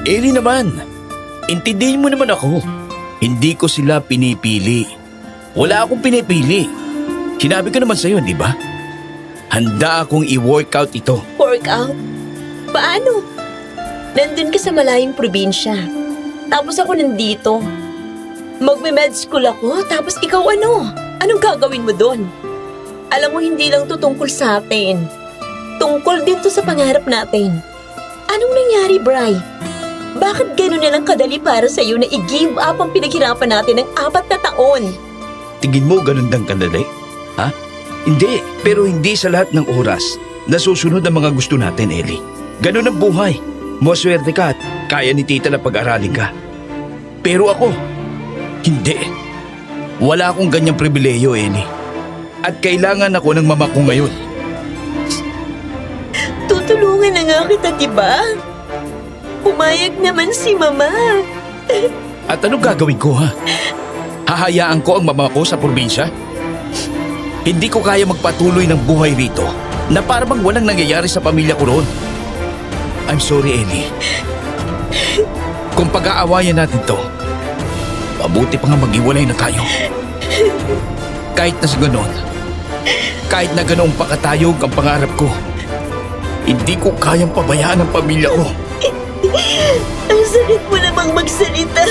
Ellie naman, intindihin mo naman ako. Hindi ko sila pinipili. Wala akong pinipili. Sinabi ko naman sa'yo, di ba? Handa akong i-workout ito. Workout? Paano? Nandun ka sa malayong probinsya. Tapos ako nandito. Magme-med school ako, tapos ikaw ano? Anong gagawin mo doon? Alam mo, hindi lang to tungkol sa atin. Tungkol din to sa pangarap natin. Anong nangyari, Bri? Bakit gano'n na lang kadali para sa'yo na i-give up ang pinaghirapan natin ng 4 na taon? Tingin mo ganun dang kadali? Ha? Hindi, pero hindi sa lahat ng oras nasusunod ang mga gusto natin, Ellie. Ganun ang buhay. Maswerte ka at kaya ni tita na pag-aralin ka. Pero ako, hindi. Wala akong ganyang pribileyo, Ellie. At kailangan ako ng mama ko ngayon. Tutulungan na nga kita, diba? Pumayag naman si Mama. At anong gagawin ko, ha? Hahayaan ko ang mama ko sa probinsya? Hindi ko kaya magpatuloy ng buhay rito na parang walang nangyayari sa pamilya ko roon. I'm sorry, Ellie. Kung pag-aawayan natin to, mabuti pa nga maghiwalay na tayo. Kahit na sa ganon, kahit na ganoong pakatayog ang pangarap ko, hindi ko kayang pabayaan ang pamilya ko. Ang sakit mo namang magsalita.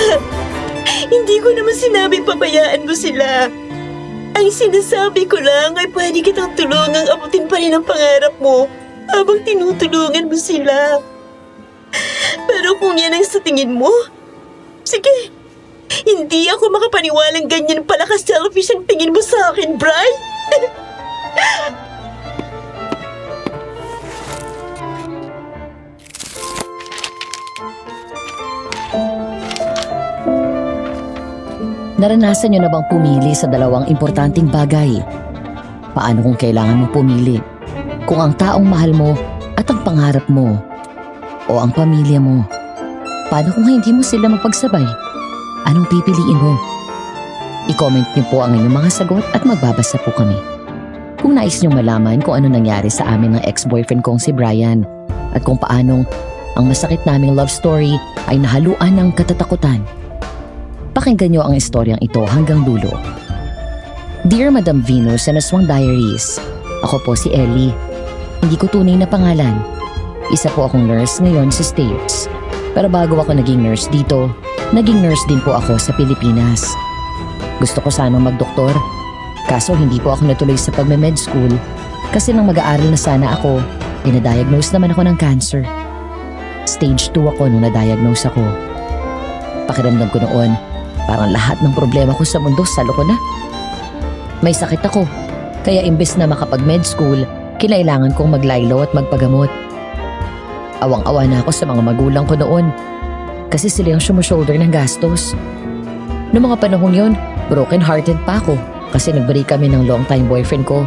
Hindi ko naman sinabing pabayaan mo sila. Ang sinasabi ko lang ay pwede kitang tulungang abutin pa rin ang pangarap mo habang tinutulungan mo sila. Pero kung yan ang sa tingin mo, sige, hindi ako makapaniwalang ganyan pala ka-selfish ang tingin mo sa akin, Bri. Naranasan niyo na bang pumili sa dalawang importanteng bagay? Paano kung kailangan mo pumili? Kung ang taong mahal mo at ang pangarap mo o ang pamilya mo? Paano kung hindi mo sila mapagsabay? Anong pipiliin mo? I-comment niyo po ang inyong mga sagot at magbabasa po kami. Kung nais niyong malaman kung ano nangyari sa amin ng ex-boyfriend kong si Brian at kung paanong ang masakit naming love story ay nahaluan ng katatakutan, pakinggan niyo ang istoryang ito hanggang dulo. Dear Madam Venus and Aswang Diaries, ako po si Ellie. Hindi ko tunay na pangalan. Isa po akong nurse ngayon sa States. Pero bago ako naging nurse dito, naging nurse din po ako sa Pilipinas. Gusto ko sanang magdoktor, kaso hindi po ako natuloy sa pagme-med school kasi nang mag-aaral na sana ako, pinadiagnose naman ako ng cancer. Stage 2 ako nung na-diagnose ako. Pakiramdam ko noon, parang lahat ng problema ko sa mundo salo ko na. May sakit ako, kaya imbes na makapag-med school, kinailangan kong maglaylo at magpagamot. Awang-awa na ako sa mga magulang ko noon, kasi sila yung sumushoulder ng gastos. Noong mga panahong yun, broken-hearted pa ako kasi nagbalik kami ng long-time boyfriend ko.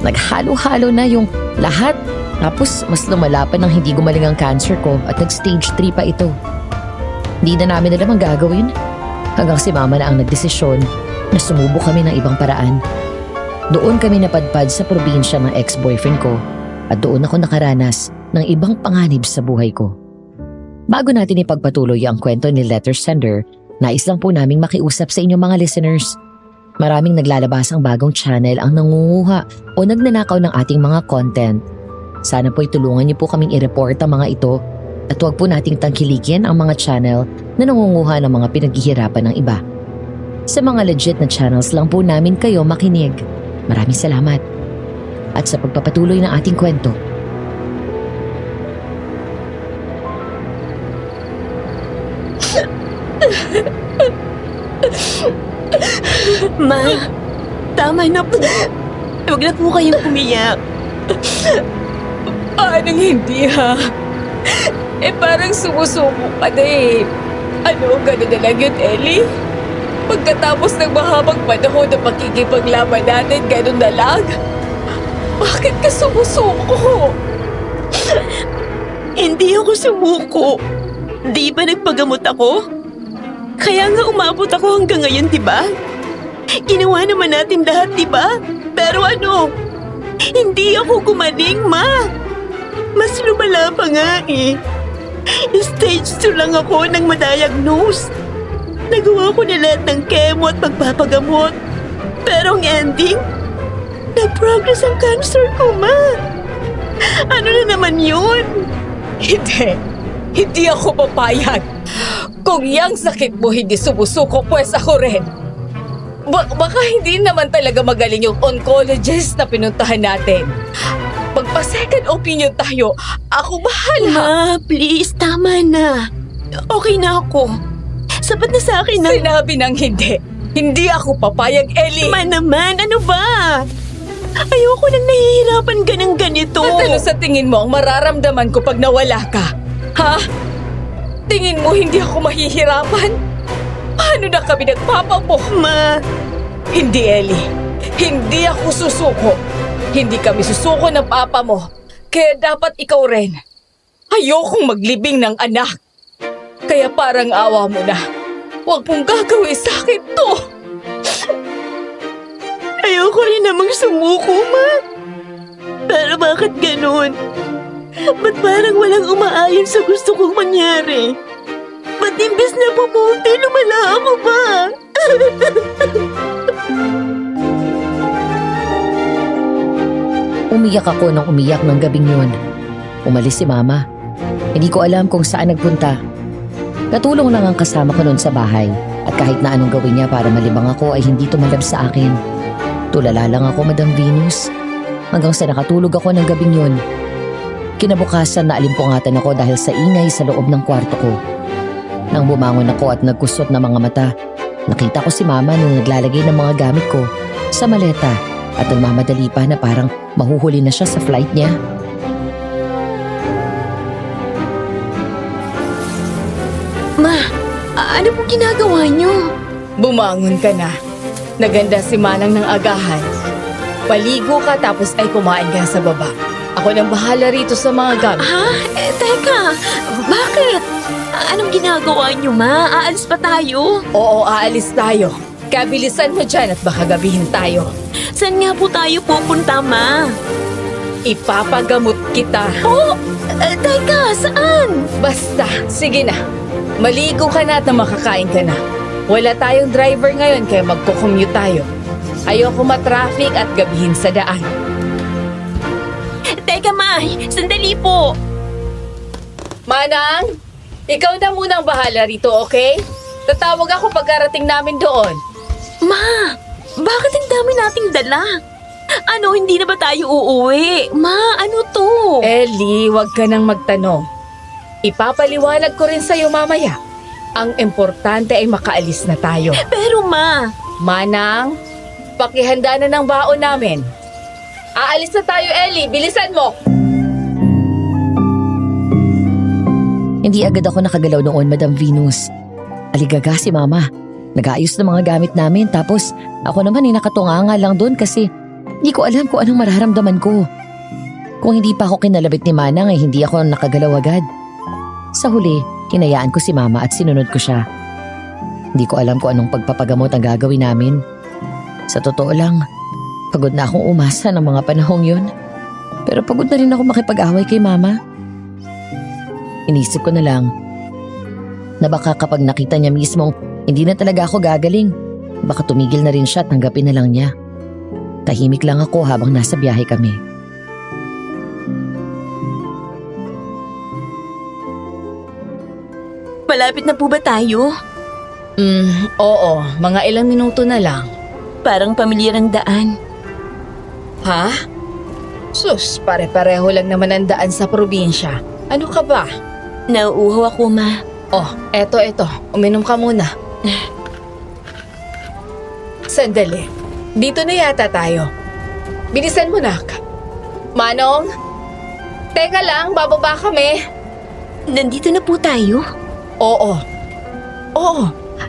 Naghalo-halo na yung lahat, tapos mas lumala pa nang hindi gumaling ang cancer ko at nag-stage 3 pa ito. Hindi na namin alam ang gagawin. Hanggang si Mama na ang nagdesisyon na sumubo kami ng ibang paraan. Doon kami napadpad sa probinsya ng ex-boyfriend ko at doon ako nakaranas ng ibang panganib sa buhay ko. Bago natin ipagpatuloy ang kwento ni letter sender, nais lang po naming makiusap sa inyong mga listeners. Maraming naglalabas ang bagong channel ang nangunguha o nagnanakaw ng ating mga content. Sana po'y tulungan niyo po kaming i-report ang mga ito at huwag po nating tangkilikin ang mga channel na nangunguha ng mga pinaghihirapan ng iba. Sa mga legit na channels lang po namin kayo makinig. Maraming salamat. At sa pagpapatuloy ng ating kwento. Ma, tama na po. Huwag na po kayong umiyak. Anong hindi ha? Parang sumusuko ka na eh. Ano, gano'n na lang yun, Ellie? Pagkatapos ng mahabang panahon na makikipaglaban natin, gano'n na lang? Bakit ka sumusuko? Hindi ako sumuko. Di ba nagpagamot ako? Kaya nga umabot ako hanggang ngayon, di ba? Ginawa naman natin lahat, di ba? Pero ano? Hindi ako gumaling, Ma. Mas lumala pa nga eh. Stage 2 lang ako nang ma-diagnose. Nagawa ko na lahat ng chemo at pagpapagamot. Pero ang ending, nag-progress ang cancer ko, Ma. Ano na naman yun? Hindi. Hindi ako papayag. Kung yang sakit mo hindi sumusuko, pues ako rin. Baka hindi naman talaga magaling yung oncologist na pinuntahan natin. Magpa-second opinion tayo. Ako bahala. Ma, please, tama na. Okay na ako. Sapat na sa akin na... Sinabi ng hindi. Hindi ako papayag, Ellie. Ma naman, ano ba? Ayoko nang nahihirapan ka ng ganito. At ano sa tingin mo ang mararamdaman ko pag nawala ka? Ha? Tingin mo hindi ako mahihirapan? Paano na kami nagpapapo? Ma, Hindi, Ellie. Hindi ako susuko. Hindi kami susuko ng papa mo. Kaya dapat ikaw rin. Ayokong maglibing ng anak. Kaya parang awa mo na. Huwag mong gagawin sa akin to. ayoko rin namang sumuko, Ma. Pero bakit ganun? Ba't parang walang umaayon sa gusto kong mangyari? Ba't imbes na bumuti, lumala ako pa? Umiyak ako nang umiyak ng gabing yun. Umalis si Mama. Hindi ko alam kung saan nagpunta. Natulong lang ang kasama ko noon sa bahay at kahit na anong gawin niya para malibang ako ay hindi tumalab sa akin. Tulala lang ako, Madam Venus. Hanggang sa nakatulog ako ng gabing yun. Kinabukasan na alimpungatan ako dahil sa ingay sa loob ng kwarto ko. Nang bumangon ako at nagkusot na mga mata, nakita ko si Mama na naglalagay ng mga gamit ko sa maleta at nagmamadali pa na parang mahuhuli na siya sa flight niya. Ma, ano pong ginagawa niyo? Bumangon ka na. Naganda si Manang ng agahan. Paligo ka tapos ay kumain ka sa baba. Ako nang bahala rito sa mga gamit. Ha? Teka, bakit? Anong ginagawa niyo, Ma? Aalis pa tayo? Oo, aalis tayo. Kabilisan mo dyan at baka gabihin tayo. Saan nga po tayo pupunta, Ma? Ipapagamot kita. Oh, teka, saan? Basta, sige na. Maligo ka na at makakain ka na. Wala tayong driver ngayon kaya magko-commute tayo. Ayoko matraffic at gabihin sa daan. Teka, Ma, sandali po. Manang, ikaw na munang bahala rito, okay? Tatawag ako pagkarating namin doon. Ma, bakit ang dami nating dala? Ano, hindi na ba tayo uuwi? Ma, ano to? Ellie, wag ka nang magtanong. Ipapaliwanag ko rin sa'yo mamaya. Ang importante ay makaalis na tayo. Pero Ma, Manang, pakihanda na ng baon namin. Aalis na tayo, Ellie. Bilisan mo! Hindi agad ako nakagalaw noon, Madam Venus. Aligaga si Mama. Nag-aayos ng mga gamit namin tapos ako naman ay nakatunganga lang doon kasi hindi ko alam kung anong mararamdaman ko. Kung hindi pa ako kinalabit ni Manang ay hindi ako nakagalaw agad. Sa huli, hinayaan ko si Mama at sinunod ko siya. Hindi ko alam kung anong pagpapagamot ang gagawin namin. Sa totoo lang, pagod na akong umasa ng mga panahong yun. Pero pagod na rin ako makipag-away kay Mama. Inisip ko na lang na baka kapag nakita niya mismong hindi na talaga ako gagaling, baka tumigil na rin siya at tanggapin na lang niya. Tahimik lang ako habang nasa biyahe kami. malapit na po ba tayo? Oo. Mga ilang minuto na lang. Parang pamilyar ang daan. Ha? Sus, pare-pareho lang naman ang daan sa probinsya. Ano ka ba? Nauuhaw ako, Ma. Oh, eto. Uminom ka muna. Sandali. Dito na yata tayo. Bilisan mo na. Manong? Teka lang, bababa kami. Nandito na po tayo? Oo.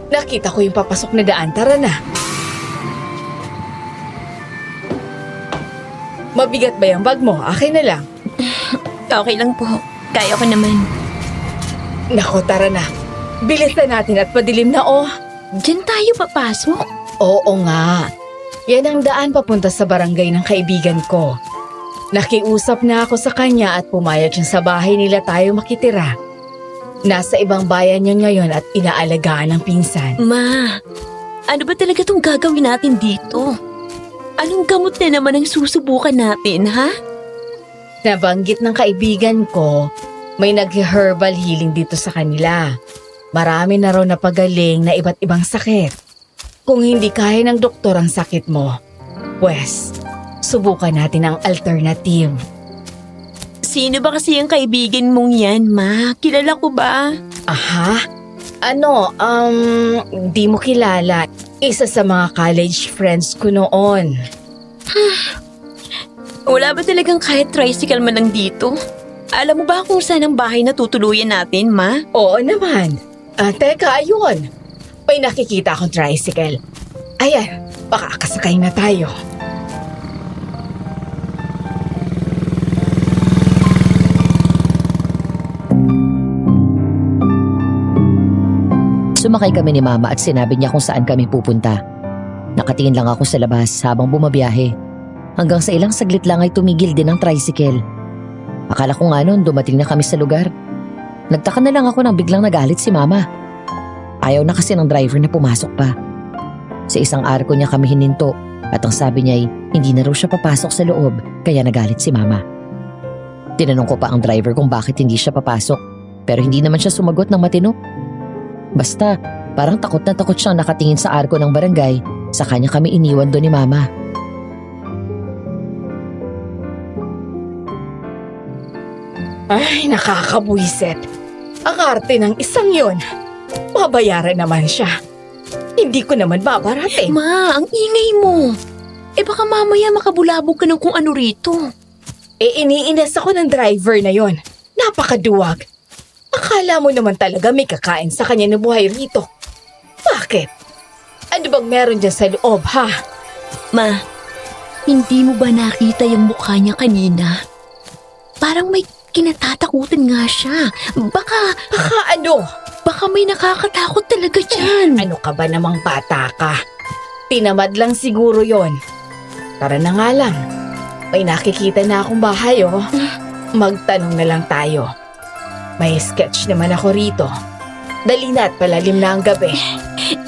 Nakita ko yung papasok na daan. Tara na. Mabigat ba yung bag mo? Akin na lang. Okay lang po. Kaya ko naman. Nako, tara na. Bilisan natin at padilim na, oh. Diyan tayo papasok? Oo nga. Yan ang daan papunta sa barangay ng kaibigan ko. Nakiusap na ako sa kanya at pumayag siya sa bahay nila tayo makitira. Nasa ibang bayan yun ngayon at inaalagaan ng pinsan. Ma, ano ba talaga tong gagawin natin dito? Anong gamot na naman ang susubukan natin, ha? Nabanggit ng kaibigan ko, may nag-herbal healing dito sa kanila. Marami na raw napagaling na iba't ibang sakit. Kung hindi kaya ng doktor ang sakit mo, pues, subukan natin ang alternative. Sino ba kasi ang kaibigan mong yan, Ma? Kilala ko ba? Aha? Di mo kilala. Isa sa mga college friends ko noon. Wala ba talagang kahit tricycle man lang dito? Alam mo ba kung saan ang bahay na tutuluyan natin, Ma? Oo naman. Teka, ayun. May nakikita akong tricycle. Ayan, baka kasakay na tayo. Sumakay kami ni Mama at sinabi niya kung saan kami pupunta. Nakatingin lang ako sa labas habang bumabiyahe. Hanggang sa ilang saglit lang ay tumigil din ang tricycle. Akala ko nga noon dumating na kami sa lugar. Nagtaka na lang ako nang biglang nagalit si Mama. Ayaw na kasi ng driver na pumasok pa. Sa isang arko niya kami hininto at ang sabi niya ay hindi na raw siya papasok sa loob kaya nagalit si Mama. Tinanong ko pa ang driver kung bakit hindi siya papasok pero hindi naman siya sumagot ng matino. Basta, parang takot na takot siyang nakatingin sa arko ng barangay, sa kanya kami iniwan doon ni Mama. Ay, nakakabuiset. Ang arte ng isang yon. Babayaran naman siya. Hindi ko naman babaratin. Ma, ang ingay mo. Baka mamaya makabulabog ka ng kung ano rito. Iniinas ako ng driver na yon. Napakaduwag. Akala mo naman talaga may kakain sa kanya na buhay rito. Bakit? Ano bang meron dyan sa loob, ha? Ma, hindi mo ba nakita yung mukha niya kanina? Parang may kinatatakutan nga siya. Baka Baka may nakakatakot talaga dyan. ano ka ba namang bata ka? Tinamad lang siguro yon. Tara na nga lang. May nakikita na akong bahay, oh. Magtanong na lang tayo. May sketch naman ako rito. Dali na at palalim na ang gabi.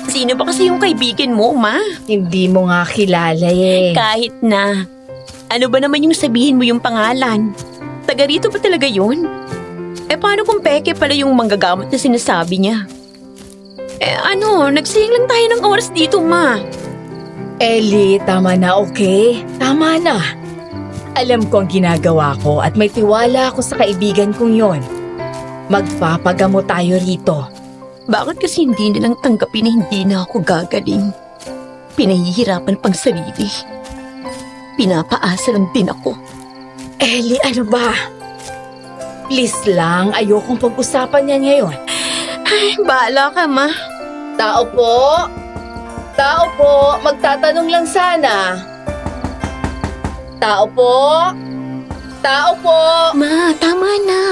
Sino ba kasi yung kaibigan mo, Ma? Hindi mo nga kilala eh. Kahit na. Ano ba naman yung sabihin mo yung pangalan? Taga rito ba talaga yun? Paano kung peke pala yung manggagamot na sinasabi niya? Nagsayang lang tayo ng oras dito, Ma. Ellie, tama na, okay? Tama na. Alam ko ang ginagawa ko at may tiwala ako sa kaibigan kong yon. Magpapagamot tayo rito. Bakit kasi hindi nilang tanggapin na hindi na ako gagaling? Pinahihirapan pang sarili. Pinapaasa lang din ako. Ellie, ano ba? Please lang, ayokong pag-usapan yan ngayon. Ay, bahala ka, Ma. Tao po? Tao po, magtatanong lang sana. Tao po? Tao po? Ma, tama na.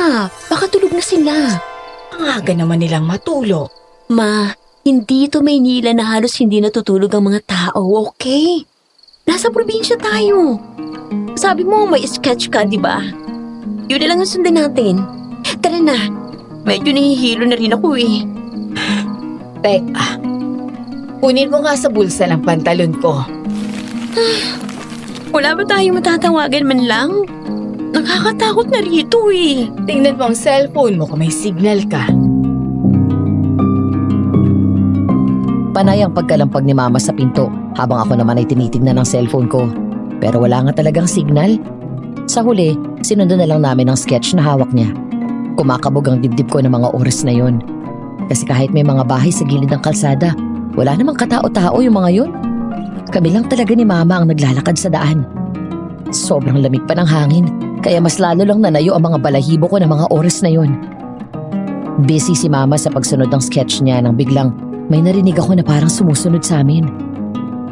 Baka tulog na sila. Ang aga naman nilang matulog. Ma, hindi ito Maynila na halos hindi natutulog ang mga tao, okay? Nasa probinsya tayo. Sabi mo may sketch ka, di ba? Yun na lang ang sundan natin. Tara na. Medyo nahihilo na rin ako eh. Teka, kunin mo nga sa bulsa ng pantalon ko. Wala ba tayong matatawagan man lang? Nakakatakot na rito eh. Tingnan mo ang cellphone mo kung may signal ka. Panay ang pagkalampag ni Mama sa pinto habang ako naman ay tinitignan ng cellphone ko. Pero wala nga talagang signal. Sa huli, sinundan na lang namin ang sketch na hawak niya. Kumakabog ang dibdib ko ng mga oras na yon. Kasi kahit may mga bahay sa gilid ng kalsada, wala namang katao-tao yung mga yon. Kami lang talaga ni Mama ang naglalakad sa daan. Sobrang lamig pa ng hangin, kaya mas lalo lang nanayo ang mga balahibo ko ng mga oras na yon. Busy si Mama sa pagsunod ng sketch niya nang biglang may narinig ako na parang sumusunod sa amin.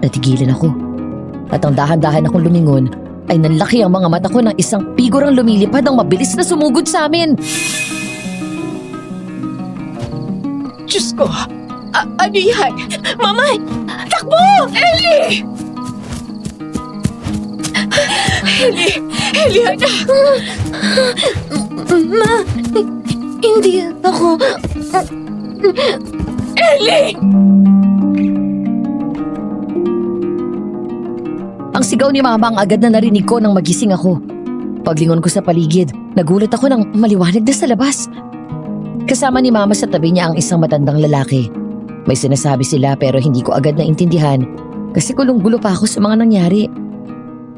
Natigilan ako. At ang dahan-dahan akong lumingon ay nanlaki ang mga mata ko ng isang figurang lumilipad ang mabilis na sumugod sa amin. Diyos ko! Ano yan? Mama! Takbo! Ellie! Ellie! Ellie, anak! Ma! Hindi ako... Ellie! Ang sigaw ni Mama ang agad na narinig ko nang magising ako. Paglingon ko sa paligid, nagulat ako nang maliwanag na sa labas. Kasama ni Mama sa tabi niya ang isang matandang lalaki. May sinasabi sila pero hindi ko agad naintindihan kasi kulong-gulo pa ako sa mga nangyari.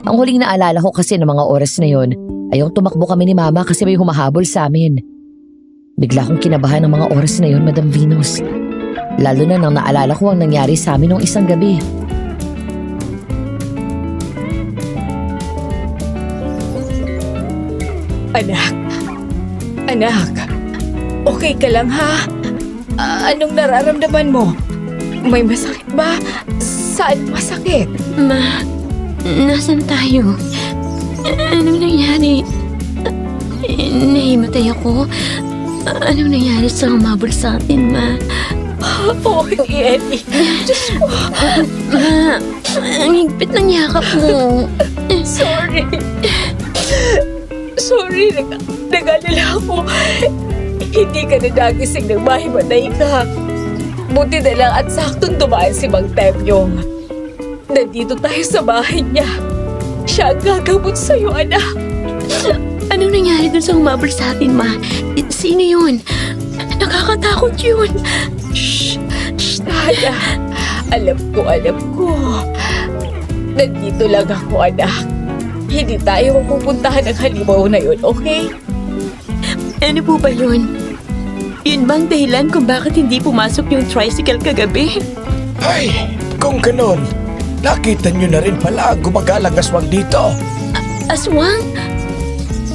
Ang huling naalala ko kasi ng mga oras na yon ay yung tumakbo kami ni Mama kasi may humahabol sa amin. Bigla kong kinabahan ng mga oras na yon, Madam Venus. Lalo na nang naalala ko ang nangyari sa amin nung isang gabi. Anak, okay ka lang ha? Anong nararamdaman mo? May masakit ba? Saan masakit? Ma, nasan tayo? Anong nangyari? Nahimatay ako? Anong nangyari sa umabol sa atin, Ma? Okay, Ellie. Diyos ko. Ma, ang higpit ng yakap mo. Sorry. Sorry, nag-alala ako. Hindi ka na nagising ng mahimatay ka. Buti na lang at saktong dumaan si Mang Temyong. Nandito tayo sa bahay niya. Siya ang gagamot sa'yo, anak. Anong nangyari dun sa umabol sa atin, Ma? Sino yun? Nakakatakot yun. Shh, Taya. Alam ko. Nandito lang ako, anak. Hindi tayo mapupuntahan ng halimaw na yun, okay? Ano po ba yun? Yun bang dahilan kung bakit hindi pumasok yung tricycle kagabi? Ay, kung ganon, nakita nyo na rin pala ang gumagalang aswang dito. Aswang?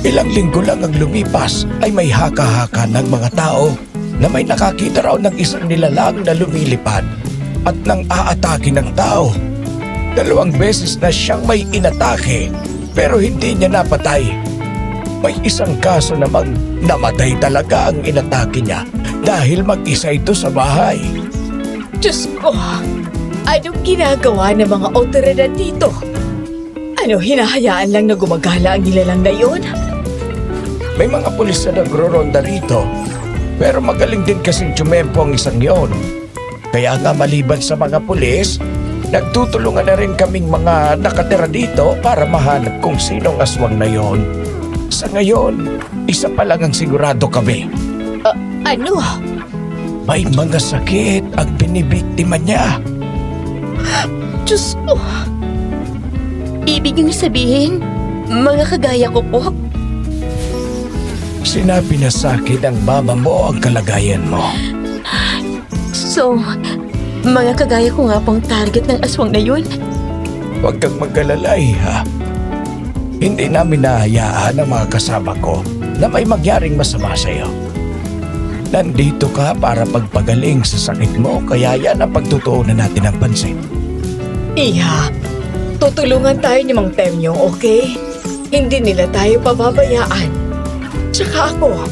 Ilang linggo lang ang lumipas ay may haka-haka ng mga tao na may nakakita raw ng isang nilalang na lumilipad at nang aatake ng tao. 2 beses na siyang may inatake pero hindi niya napatay. May isang kaso namang namatay talaga ang inatake niya dahil mag-isa ito sa bahay. Diyos ko, anong ginagawa ng mga otoridad dito? Ano, hinahayaan lang na gumagala ang nilalang na yun? May mga pulis na nagro-ronda rito pero magaling din kasing tumempo ang isang yon. Kaya nga maliban sa mga pulis, nagtutulungan na rin kaming mga nakatira dito para mahanap kung sinong aswang na yon. Sa ngayon, isa pa lang ang sigurado kami. Ano? May mga sakit ang binibiktima niya. Diyos ko, Ibig niyong sabihin, mga kagaya ko po? Sinabi na sa akin ng mama mo ang kalagayan mo. So, mga kagaya ko nga pong target ng aswang na yun? Huwag kang mag-alala, ha? Hindi namin nahayaan ang mga kasama ko na may mangyaring masama sa'yo. Nandito ka para pagpagaling sa sakit mo, kaya yan ang pagtutuunan natin ng pansin. Iha, tutulungan tayo ni Mang Temyong, okay? Hindi nila tayo pababayaan. Tsaka ako,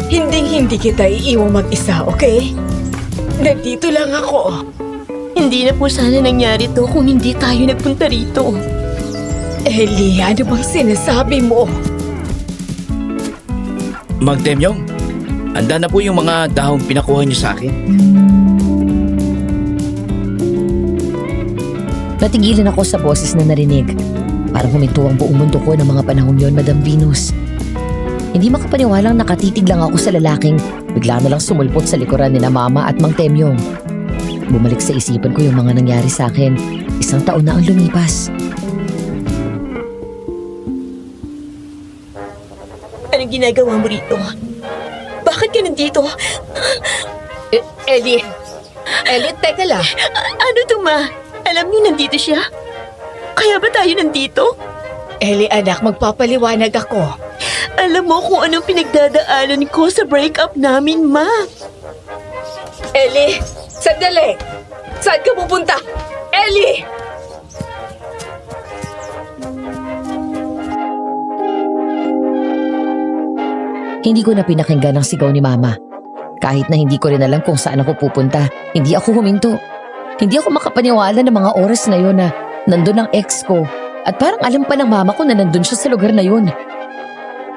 hindi kita iiwang mag-isa, okay? Nandito lang ako. Hindi na po sana nangyari to kung hindi tayo nagpunta rito. Ellie, ano bang sinasabi mo? Mang Temyong, handa na po yung mga dahong pinakuha niyo sa akin. Natigilan ako sa boses na narinig. Parang huminto ang buong mundo ko ng mga panahong yon, Madam Venus. Hindi makapaniwalang nakatitig lang ako sa lalaking bigla na lang sumulpot sa likuran ni na Mama at Mang Temyong. Bumalik sa isipan ko yung mga nangyari sa akin. 1 taon na ang lumipas. Anong ginagawa mo rito? Bakit ka nandito? Ellie, teka lang. Ano to, Ma? Alam niyo nandito siya? Kaya ba tayo nandito? Ellie, anak, magpapaliwanag ako. Alam mo kung anong pinagdadaanan ko sa breakup namin, Ma. Ellie, sandali! Saan ka pupunta? Ellie! Hindi ko na pinakinggan ang sigaw ni Mama. Kahit na hindi ko rin alam kung saan ako pupunta, hindi ako huminto. Hindi ako makapaniwala ng mga oras na yun na nandun ang ex ko at parang alam pa ng Mama ko na nandun siya sa lugar na yun.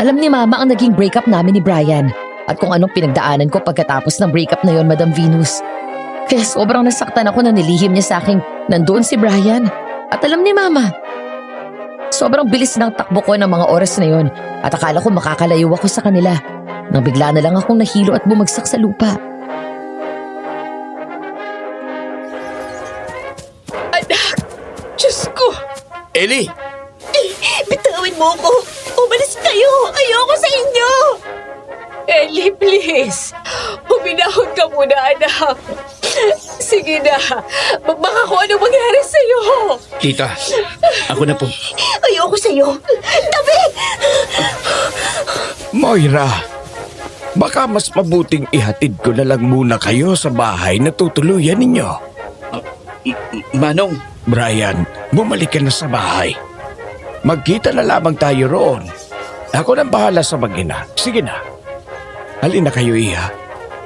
Alam ni Mama ang naging breakup namin ni Brian at kung anong pinagdaanan ko pagkatapos ng breakup na yon, Madam Venus. Kaya sobrang nasaktan ako na nilihim niya sa akin nandoon si Brian. At alam ni Mama. Sobrang bilis ng takbo ko ng mga oras na yon at akala ko makakalayo ako sa kanila. Nang bigla na lang akong nahilo at bumagsak sa lupa. Anak! Diyos ko! Ellie! Bitawan mo ko! Umalis kayo! Ayoko sa inyo! Ellie, please! Huminahon ka muna, anak! Sige na! Baka kung ano mangyari sa'yo! Tita, ako na po. Ayoko sa'yo! Tabi! Moira, baka mas mabuting ihatid ko na lang muna kayo sa bahay na tutuluyan ninyo. Manong, Brian, bumalik ka na sa bahay. Magkita na lamang tayo roon. Ako nang bahala sa mag-ina. Sige na. Halina kayo, Iha.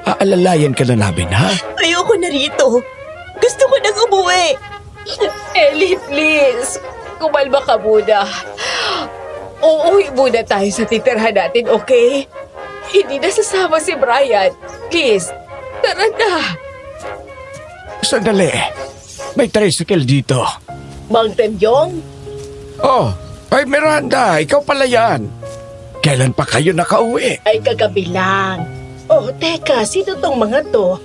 Aalalayan ka na namin, ha? Ayoko na rito! Gusto ko nang umuwi! Ellie, please! Kumalma ka muna. Uuwi muna tayo sa titirhan natin, okay? Hindi na sasama si Brian. Please, tara na. Sandali. May tricycle dito. Mang Temyong, Oh, ay Miranda, ikaw pala yan. Kailan pa kayo nakauwi? Ay kagabi lang. Oh, teka, sino tong mga to?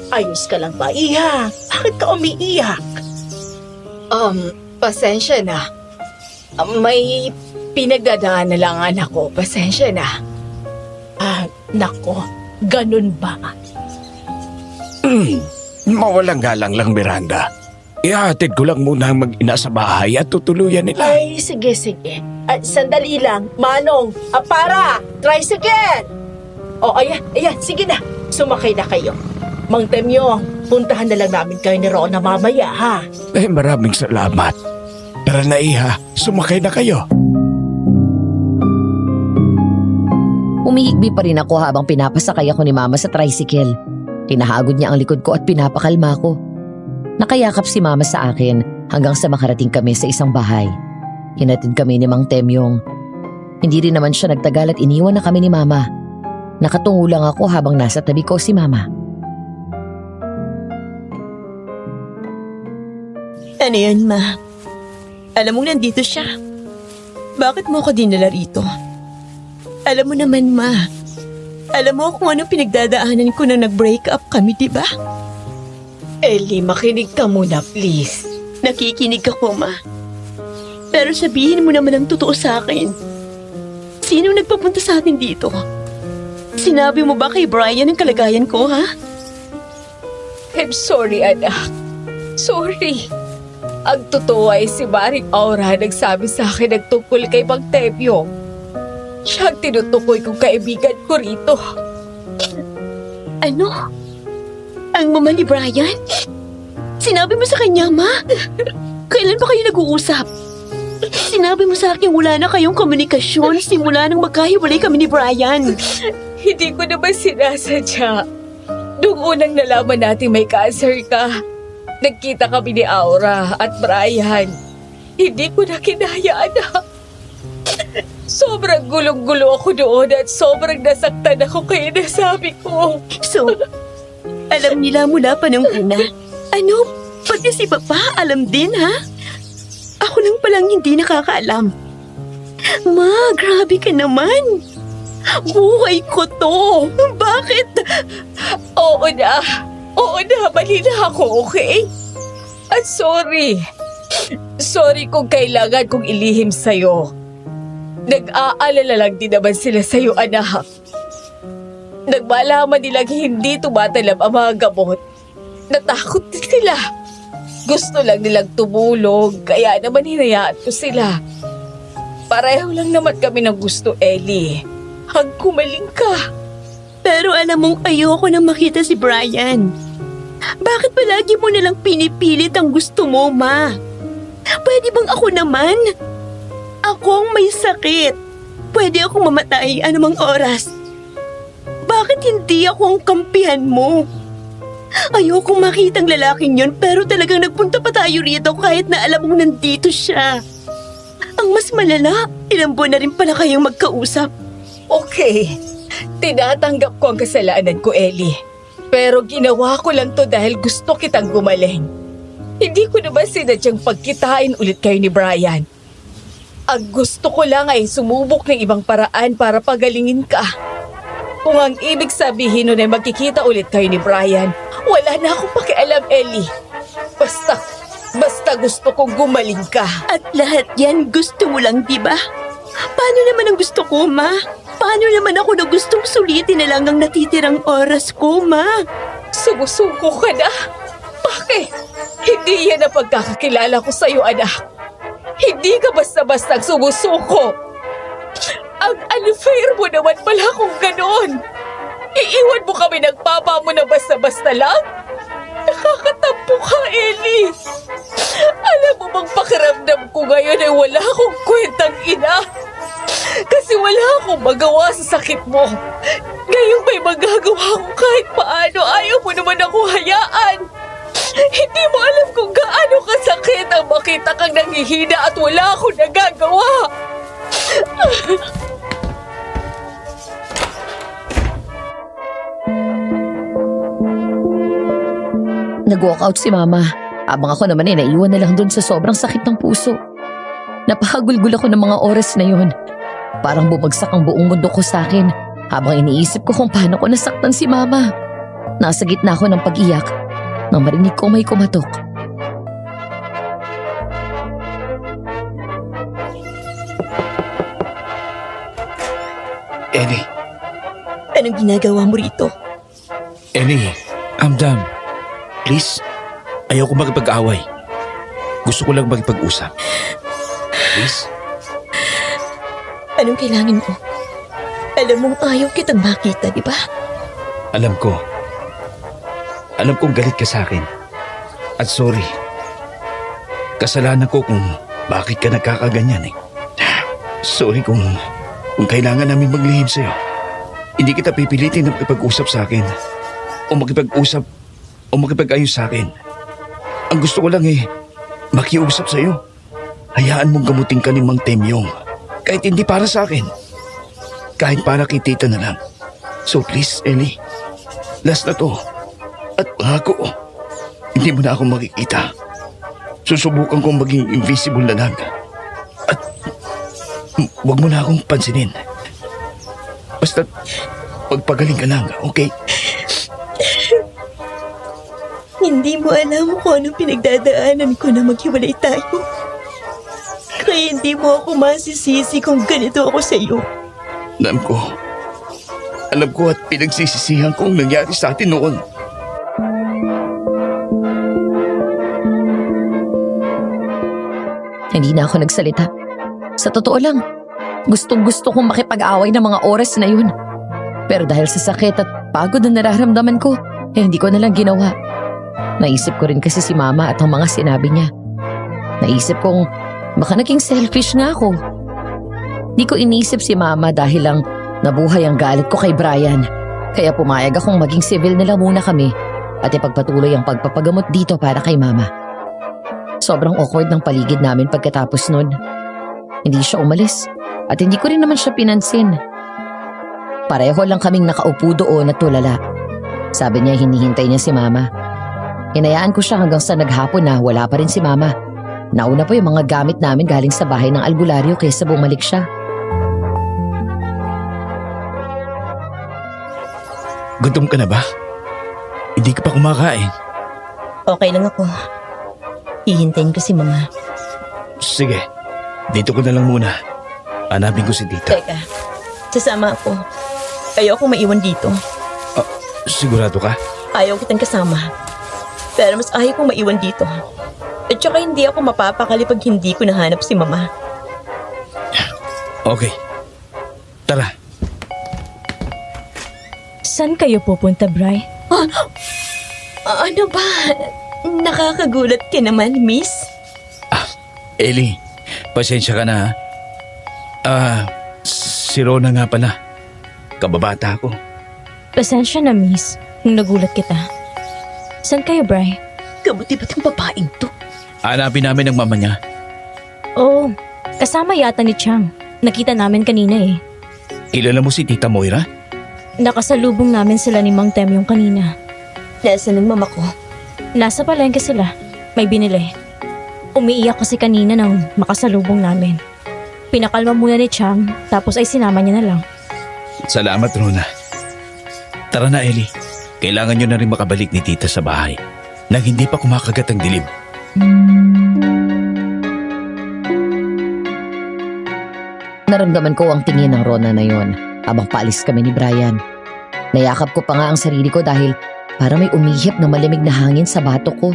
Ayos ka lang ba, Iha? Bakit ka umiiyak? pasensya na. May pinagdadaan na lang anak ko. Pasensya na. Ah, nako, ganun ba? Mawalang galang lang, Miranda. Ihatid ko lang muna ang mag-ina sa bahay at tutuluyan nila. Ay, sige, sige. At sandali lang, Manong, para, tricycle! O, ayan, sige na. Sumakay na kayo. Mang Temyong, puntahan na lang namin kayo ni Rona mamaya, ha? Eh, maraming salamat. Tara na, Iha. Sumakay na kayo. Umihigbi pa rin ako habang pinapasakay ako ni Mama sa tricycle. Hinahagod niya ang likod ko at pinapakalma ko. Nakayakap si Mama sa akin hanggang sa makarating kami sa isang bahay. Hinatid kami ni Mang Temyong. Hindi rin naman siya nagtagal at iniwan na kami ni Mama. Nakatungo lang ako habang nasa tabi ko si Mama. Ano yun, Ma? Alam mo nandito siya. Bakit mo ako dinala rito? Alam mo naman, Ma. Alam mo kung ano pinagdadaanan ko nang nag-break up kami, di ba? Ellie, makinig ka muna, please. Nakikinig ako, Ma. Pero sabihin mo naman ang totoo sa akin. Sino nagpapunta sa atin dito? Sinabi mo ba kay Brian ang kalagayan ko, ha? I'm sorry, anak. Sorry. Ang totoo ay si Maring Aura nagsabi sa akin nagtungkol kay Mang Temyong. Siya ang tinutukoy kong kaibigan ko rito. Ano? Ang mama ni Brian? Sinabi mo sa kanya, Ma? Kailan ba kayo nag-uusap? Sinabi mo sa akin wala na kayong komunikasyon simula nang magkahiwalay kami ni Brian. Hindi ko naman sinasadya. Noong unang nalaman natin may cancer ka, nagkita kami ni Aura at Brian. Hindi ko na kinaya, anak. Sobrang gulong-gulo ako doon at sobrang nasaktan ako kaya nasabi ko. So, alam nila mula pa nung una. Ano? Pati si Papa alam din, ha? Ako lang palang hindi nakakaalam. Ma, grabe ka naman. Buhay ko to. Bakit? Oo na, mali na ako, okay? At sorry. Sorry kung kailangan kong ilihim sa'yo. Nag-aalala lang din naman sila sa'yo, anak. Nagmalaman nilang hindi tumatalab ang mga gamot. Natakot din sila. Gusto lang nilang tumulong, kaya naman hinayaan ko sila. Pareho lang naman kami ng gusto, Ellie. Hang kumaling ka. Pero alam mong ayoko nang makita si Brian. Bakit palagi mo nalang pinipilit ang gusto mo, Ma? Pwede bang ako naman? Akong may sakit. Pwede akong mamatay anumang oras. Bakit hindi ako ang kampihan mo? Ayokong makitang lalaking yun pero talagang nagpunta pa tayo rito kahit na alam mong nandito siya. Ang mas malala, ilang buwan na rin pala kayong magkausap. Okay, Tinatanggap ko ang kasalanan ko, Ellie. Pero ginawa ko lang to dahil gusto kitang gumaling. Hindi ko naman sinadyang pagkitain ulit kayo ni Brian. Ang gusto ko lang ay sumubok ng ibang paraan para pagalingin ka. Kung ang ibig sabihin nun ay magkikita ulit kayo ni Brian, wala na akong pakialam, Ellie. Basta gusto kong gumaling ka. At lahat yan gusto mo lang, di ba? Paano naman ang gusto ko, Ma? Paano naman ako na gustong sulitin na lang ang natitirang oras ko, Ma? Sumusuko ka na? Bakit? Hindi yan ang pagkakakilala ko sa'yo, anak. Hindi ka basta-basta sumusuko. Ang unfair mo naman pala kung ganoon. Iiwan mo kami ng papa mo na basta-basta lang? Nakakatampo ka, Ellie. Alam mo bang pakiramdam ko ngayon ay wala akong kwentang ina? Kasi wala akong magawa sa sakit mo. Ngayong may magagawa ko kahit paano, ayaw mo naman ako hayaan. Hindi mo alam kung gaano kasakit ang makita kang nanghihina at wala akong nagagawa. Nag-walk out si Mama. Habang ako naman ay naiwan na lang doon sa sobrang sakit ng puso. Napahagulgul ako ng mga oras na yun. Parang bumagsak ang buong mundo ko sa akin habang iniisip ko kung paano ko nasaktan si Mama. Nasa gitna ako ng pag-iyak nang marinig ko may kumatok. Ellie, Anong ginagawa mo rito? Ellie, I'm done. Please, ayaw ko makipag-away. Gusto ko lang makipag-usap. Please? Anong kailangan mo? Alam mong ayaw kitang makita, di ba? Alam ko. Alam kong galit ka sa akin. At sorry. Kasalanan ko kung bakit ka nagkakaganyan eh. Sorry kung kailangan namin maglihim sa'yo. Hindi kita pipilitin na makipag-usap sa akin. O makipag-ayos sa akin. Ang gusto ko lang makiusap sa'yo. Hayaan mong gamutin ka ni Mang Temyong. Kahit hindi para sa akin. Kahit para kay Tita na lang. So please, Ellie. Last na to. At pangako, hindi mo na ako makikita. Susubukan kong maging invisible na lang. At wag mo na akong pansinin. Basta pagpagaling ka lang, okay? Hindi mo alam kung anong pinagdadaanan ko na maghiwalay tayo. Kaya hindi mo ako masisisi kung ganito ako sa iyo. Alam ko at pinagsisisihan ko ang nangyari sa atin noon. Hindi na ako nagsalita. Sa totoo lang, gustong-gusto kong makipag-away ng mga oras na yun. Pero dahil sa sakit at pagod na nararamdaman ko, hindi ko na lang ginawa. Naisip ko rin kasi si Mama at ang mga sinabi niya. Naisip kong baka naging selfish nga ako. Di ko inisip si Mama dahil lang nabuhay ang galit ko kay Brian. Kaya pumayag akong maging civil na lang muna kami at ipagpatuloy ang pagpapagamot dito para kay Mama. Sobrang awkward ng paligid namin pagkatapos nun. Hindi siya umalis at hindi ko rin naman siya pinansin. Pareho lang kaming nakaupo doon at tulala. Sabi niya hinihintay niya si Mama. Hinayaan ko siya hanggang sa naghapon na wala pa rin si Mama. Nauna pa yung mga gamit namin galing sa bahay ng albularyo kaysa bumalik siya. Gutom ka na ba? Hindi ka pa kumakain. Okay lang ako. Hihintayin ko si Mama. Sige, dito ko na lang muna. Hanapin ko si Tita. Teka, sasama ako. Ayoko maiwan dito. Sigurado ka? Ayaw kitang kasama. Pero mas ayaw kong maiwan dito. At saka hindi ako mapapakali pag hindi ko nahanap si Mama. Okay. Tara. Saan kayo pupunta, Bri? Ano ba? Nakakagulat ka naman, Miss. Ellie, pasensya ka na ha. Si Rona nga pala. Kababata ako. Pasensya na, Miss. Nung nagulat kita. Saan kayo, Bri? Kabuti ba't ang babaeng to? Hanapin namin ang mama niya. Oh, kasama yata ni Chang. Nakita namin kanina eh. Kilala mo si Tita Moira? Nakasalubong namin sila ni Mang Tem yung kanina. Nasaan ang mama ko? Nasa palengke sila. May binili. Umiiyak kasi kanina nang makasalubong namin. Pinakalma muna ni Chang, tapos ay sinama niya na lang. Salamat, Rona. Tara na, Ellie. Kailangan nyo na rin makabalik ni tita sa bahay nang hindi pa kumakagat ang dilim. Naramdaman ko ang tingin ng Rona na yon habang paalis kami ni Brian. Nayakap ko pa nga ang sarili ko dahil para may umihip na malamig na hangin sa batok ko.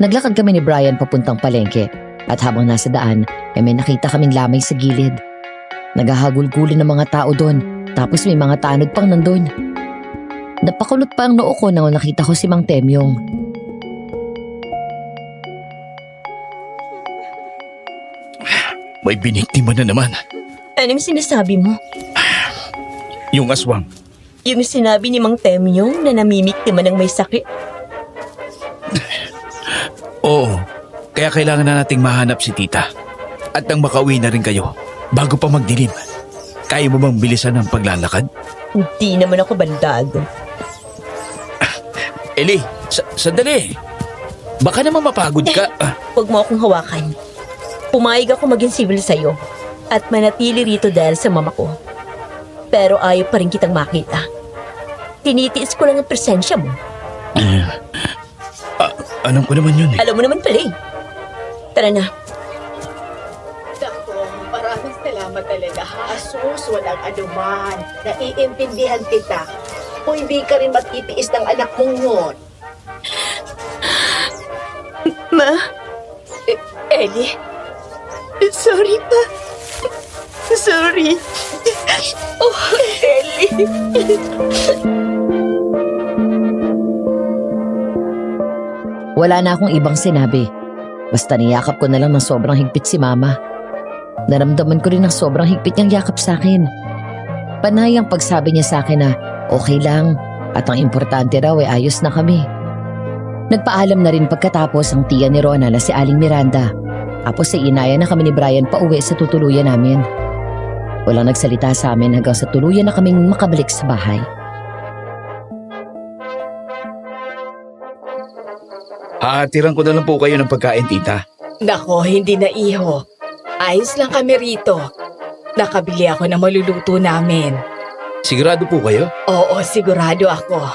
Naglakad kami ni Brian papuntang palengke at habang nasa daan ay may nakita kaming lamay sa gilid. Naghahagulgulan ng mga tao doon tapos may mga tanod pang nandun. Napakulot pa ang noo ko nang nakita ko si Mang Temyong. May biniktima na naman. Anong sinasabi mo? Yung aswang. Yung sinabi ni Mang Temyong na namimiktima ng may sakit? Oo. Kaya kailangan na nating mahanap si tita. At nang makauwi na rin kayo bago pa magdilim. Kaya mo bang bilisan ang paglalakad? Hindi naman ako bandado. Ellie, sandali. Baka naman mapagod ka. Huwag mo akong hawakan. Pumayag ako maging civil sa'yo at manatili rito dahil sa mama ko. Pero ayaw pa rin kitang makita. Tinitiis ko lang ang presensya mo. Alam ko naman yun eh. Alam mo naman pala eh. Tara na. Dako, maraming salamat talaga ha. Asus, walang anuman. Naiintindihan kita. Kung hindi ka rin matitiis ng anak mong yun. Ma? Ellie? Sorry pa. Sorry. Oh, Ellie. Wala na akong ibang sinabi. Basta niyakap ko na lang ng sobrang higpit si Mama. Naramdaman ko rin ng sobrang higpit niyang yakap sa akin. Panay ang pagsabi niya sa akin na okay lang at ang importante raw ay ayos na kami. Nagpaalam na rin pagkatapos ang tiya ni Rona na si Aling Miranda. Tapos ay inaya na kami ni Brian pauwi sa tutuluyan namin. Walang nagsalita sa amin hanggang sa tuluyan na kaming makabalik sa bahay. Hahatiran ko na lang po kayo ng pagkain, tita. Nako, hindi na iho. Ayos lang kami rito. Nakabili ako ng maluluto namin. Sigurado po kayo? Oo, sigurado ako.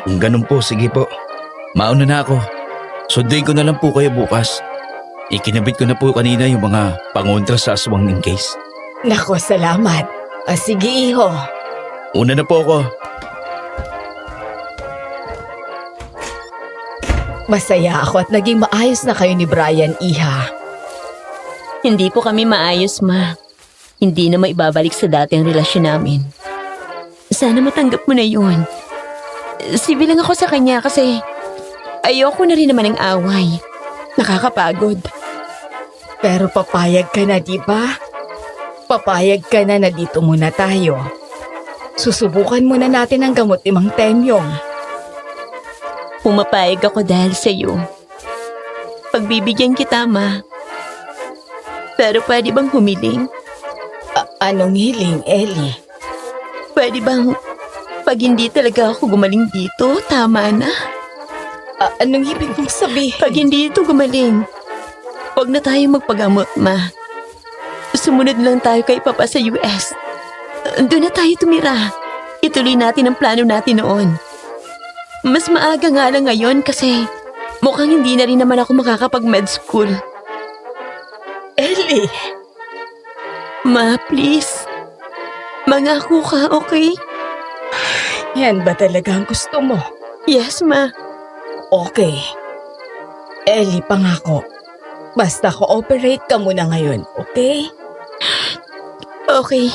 Kung ganun po, sige po. Mauna na ako. Sunduin ko na lang po kayo bukas. Ikinabit ko na po kanina yung mga pangontra sa aswang in case. Nako, salamat. Sige, iho. Una na po ako. Masaya ako at naging maayos na kayo ni Brian, iha. Hindi po kami maayos, Ma. Hindi na maibabalik sa dating relasyon namin. Sana matanggap mo na yun. Civil lang ako sa kanya kasi ayoko na rin naman ng away. Nakakapagod. Pero papayag ka na, di ba? Papayag ka na na dito muna tayo. Susubukan muna natin ang gamot ni Mang Temyong. Pumapayag ako dahil sa iyo. Pagbibigyan kita, Ma. Pero pwede bang humiling? Anong hiling, Ellie? Pwede bang pag hindi talaga ako gumaling dito, tama na? Anong ibig mong sabihin? Pag hindi ito gumaling, huwag na tayo magpagamot, Ma. Sumunod lang tayo kay Papa sa US. Doon na tayo tumira. Ituloy natin ang plano natin noon. Mas maaga nga lang ngayon kasi mukhang hindi na rin naman ako makakapag-med school. Ellie! Ma, please. Mangako ka, okay? Yan ba talaga ang gusto mo? Yes, Ma. Okay. Ellie, pangako. Basta cooperate ka muna ngayon, okay? Okay.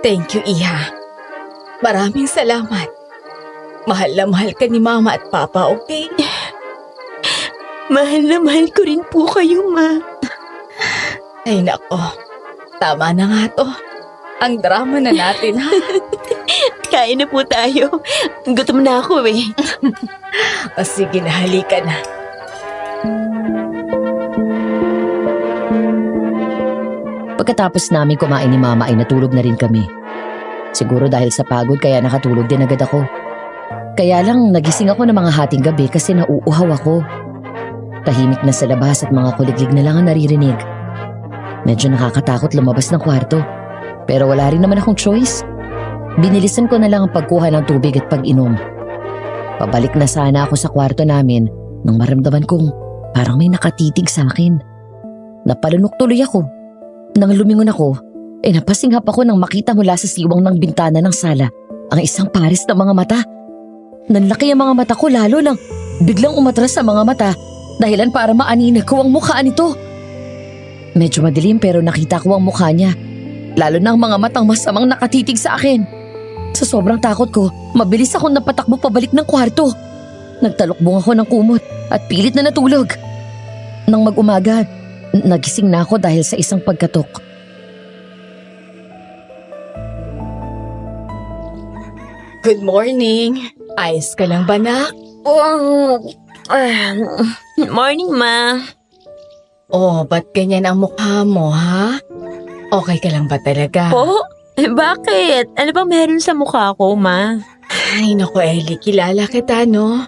Thank you, Iha. Maraming salamat. Mahal na mahal ka ni Mama at Papa, okay? Mahal na mahal ko rin po kayo, Ma. Ay nako, tama na nga to. Ang drama na natin, ha? Kain na po tayo. Gutom na ako eh. O sige na, halika na. Pagkatapos namin kumain ni Mama ay natulog na rin kami. Siguro dahil sa pagod kaya nakatulog din agad ako. Kaya lang nagising ako ng mga hating gabi kasi nauuhaw ako. Tahimik na sa labas at mga kuliglig na lang ang naririnig. Medyo nakakatakot lumabas ng kwarto. Pero wala rin naman akong choice. Binilisan ko na lang ang pagkuha ng tubig at pag-inom. Pabalik na sana ako sa kwarto namin nang maramdaman kong parang may nakatitig sa akin. Napalunok tuloy ako. Nang lumingon ako, napasinghap ako nang makita mula sa siwang ng bintana ng sala ang isang pares ng mga mata. Nanlaki ang mga mata ko lalo nang biglang umatras sa mga mata dahilan para maaninag ko ang mukha nito. Medyo madilim pero nakita ko ang mukha niya, lalo na ang mga matang masamang nakatitig sa akin. Sa sobrang takot ko, mabilis akong napatakbo pabalik ng kwarto. Nagtalukbong ako ng kumot at pilit na natulog. Nang mag-umaga, nagising na ako dahil sa isang pagkatok. Good morning. Ayos ka lang ba, nak? Morning, Ma. Oh, ba't ganyan ang mukha mo, ha? Okay ka lang ba talaga? Po? Bakit? Ano bang meron sa mukha ko, Ma? Ay, naku, Ellie, kilala kita, no?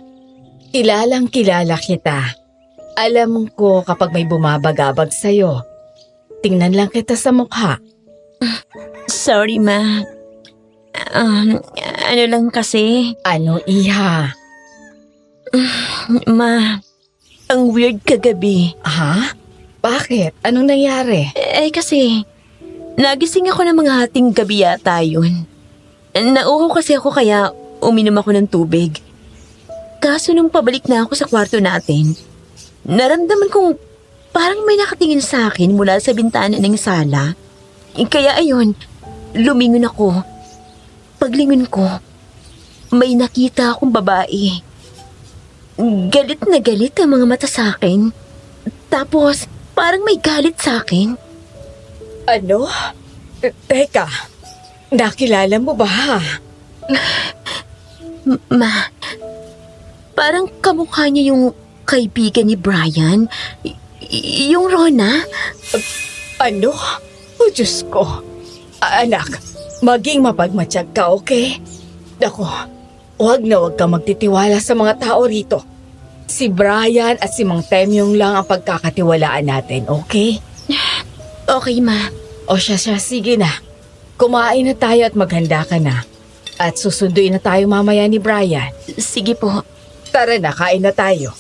Kilalang kilala kita. Alam ko kapag may bumabagabag sa'yo. Tingnan lang kita sa mukha. Sorry, Ma. Ano lang kasi, Ano, iha? Ma, ang weird kagabi. Ha? Bakit? Anong nangyari? Kasi, nagising ako ng mga hating gabi yata yun. Nauho kasi ako kaya uminom ako ng tubig. Kaso nung pabalik na ako sa kwarto natin, naramdaman kong parang may nakatingin sa akin mula sa bintana ng sala. Kaya ayun, lumingon ako. Paglingon ko, may nakita akong babae. Galit na galit ang mga mata sa akin. Tapos, parang may galit sa akin. Ano? Teka, nakilala mo ba? Ma, parang kamukha niya yung kaibigan ni Brian. Yung Rona. Ano? Oh, Diyos ko. Anak, maging mapagmatsyag ka, okay? Dako, huwag na huwag ka magtitiwala sa mga tao rito. Si Brian at si Mang Temyong lang ang pagkakatiwalaan natin, okay? Okay, Ma. O siya, sige na. Kumain na tayo at maghanda ka na. At susunduin na tayo mamaya ni Brian. Sige po. Tara na, kain na tayo.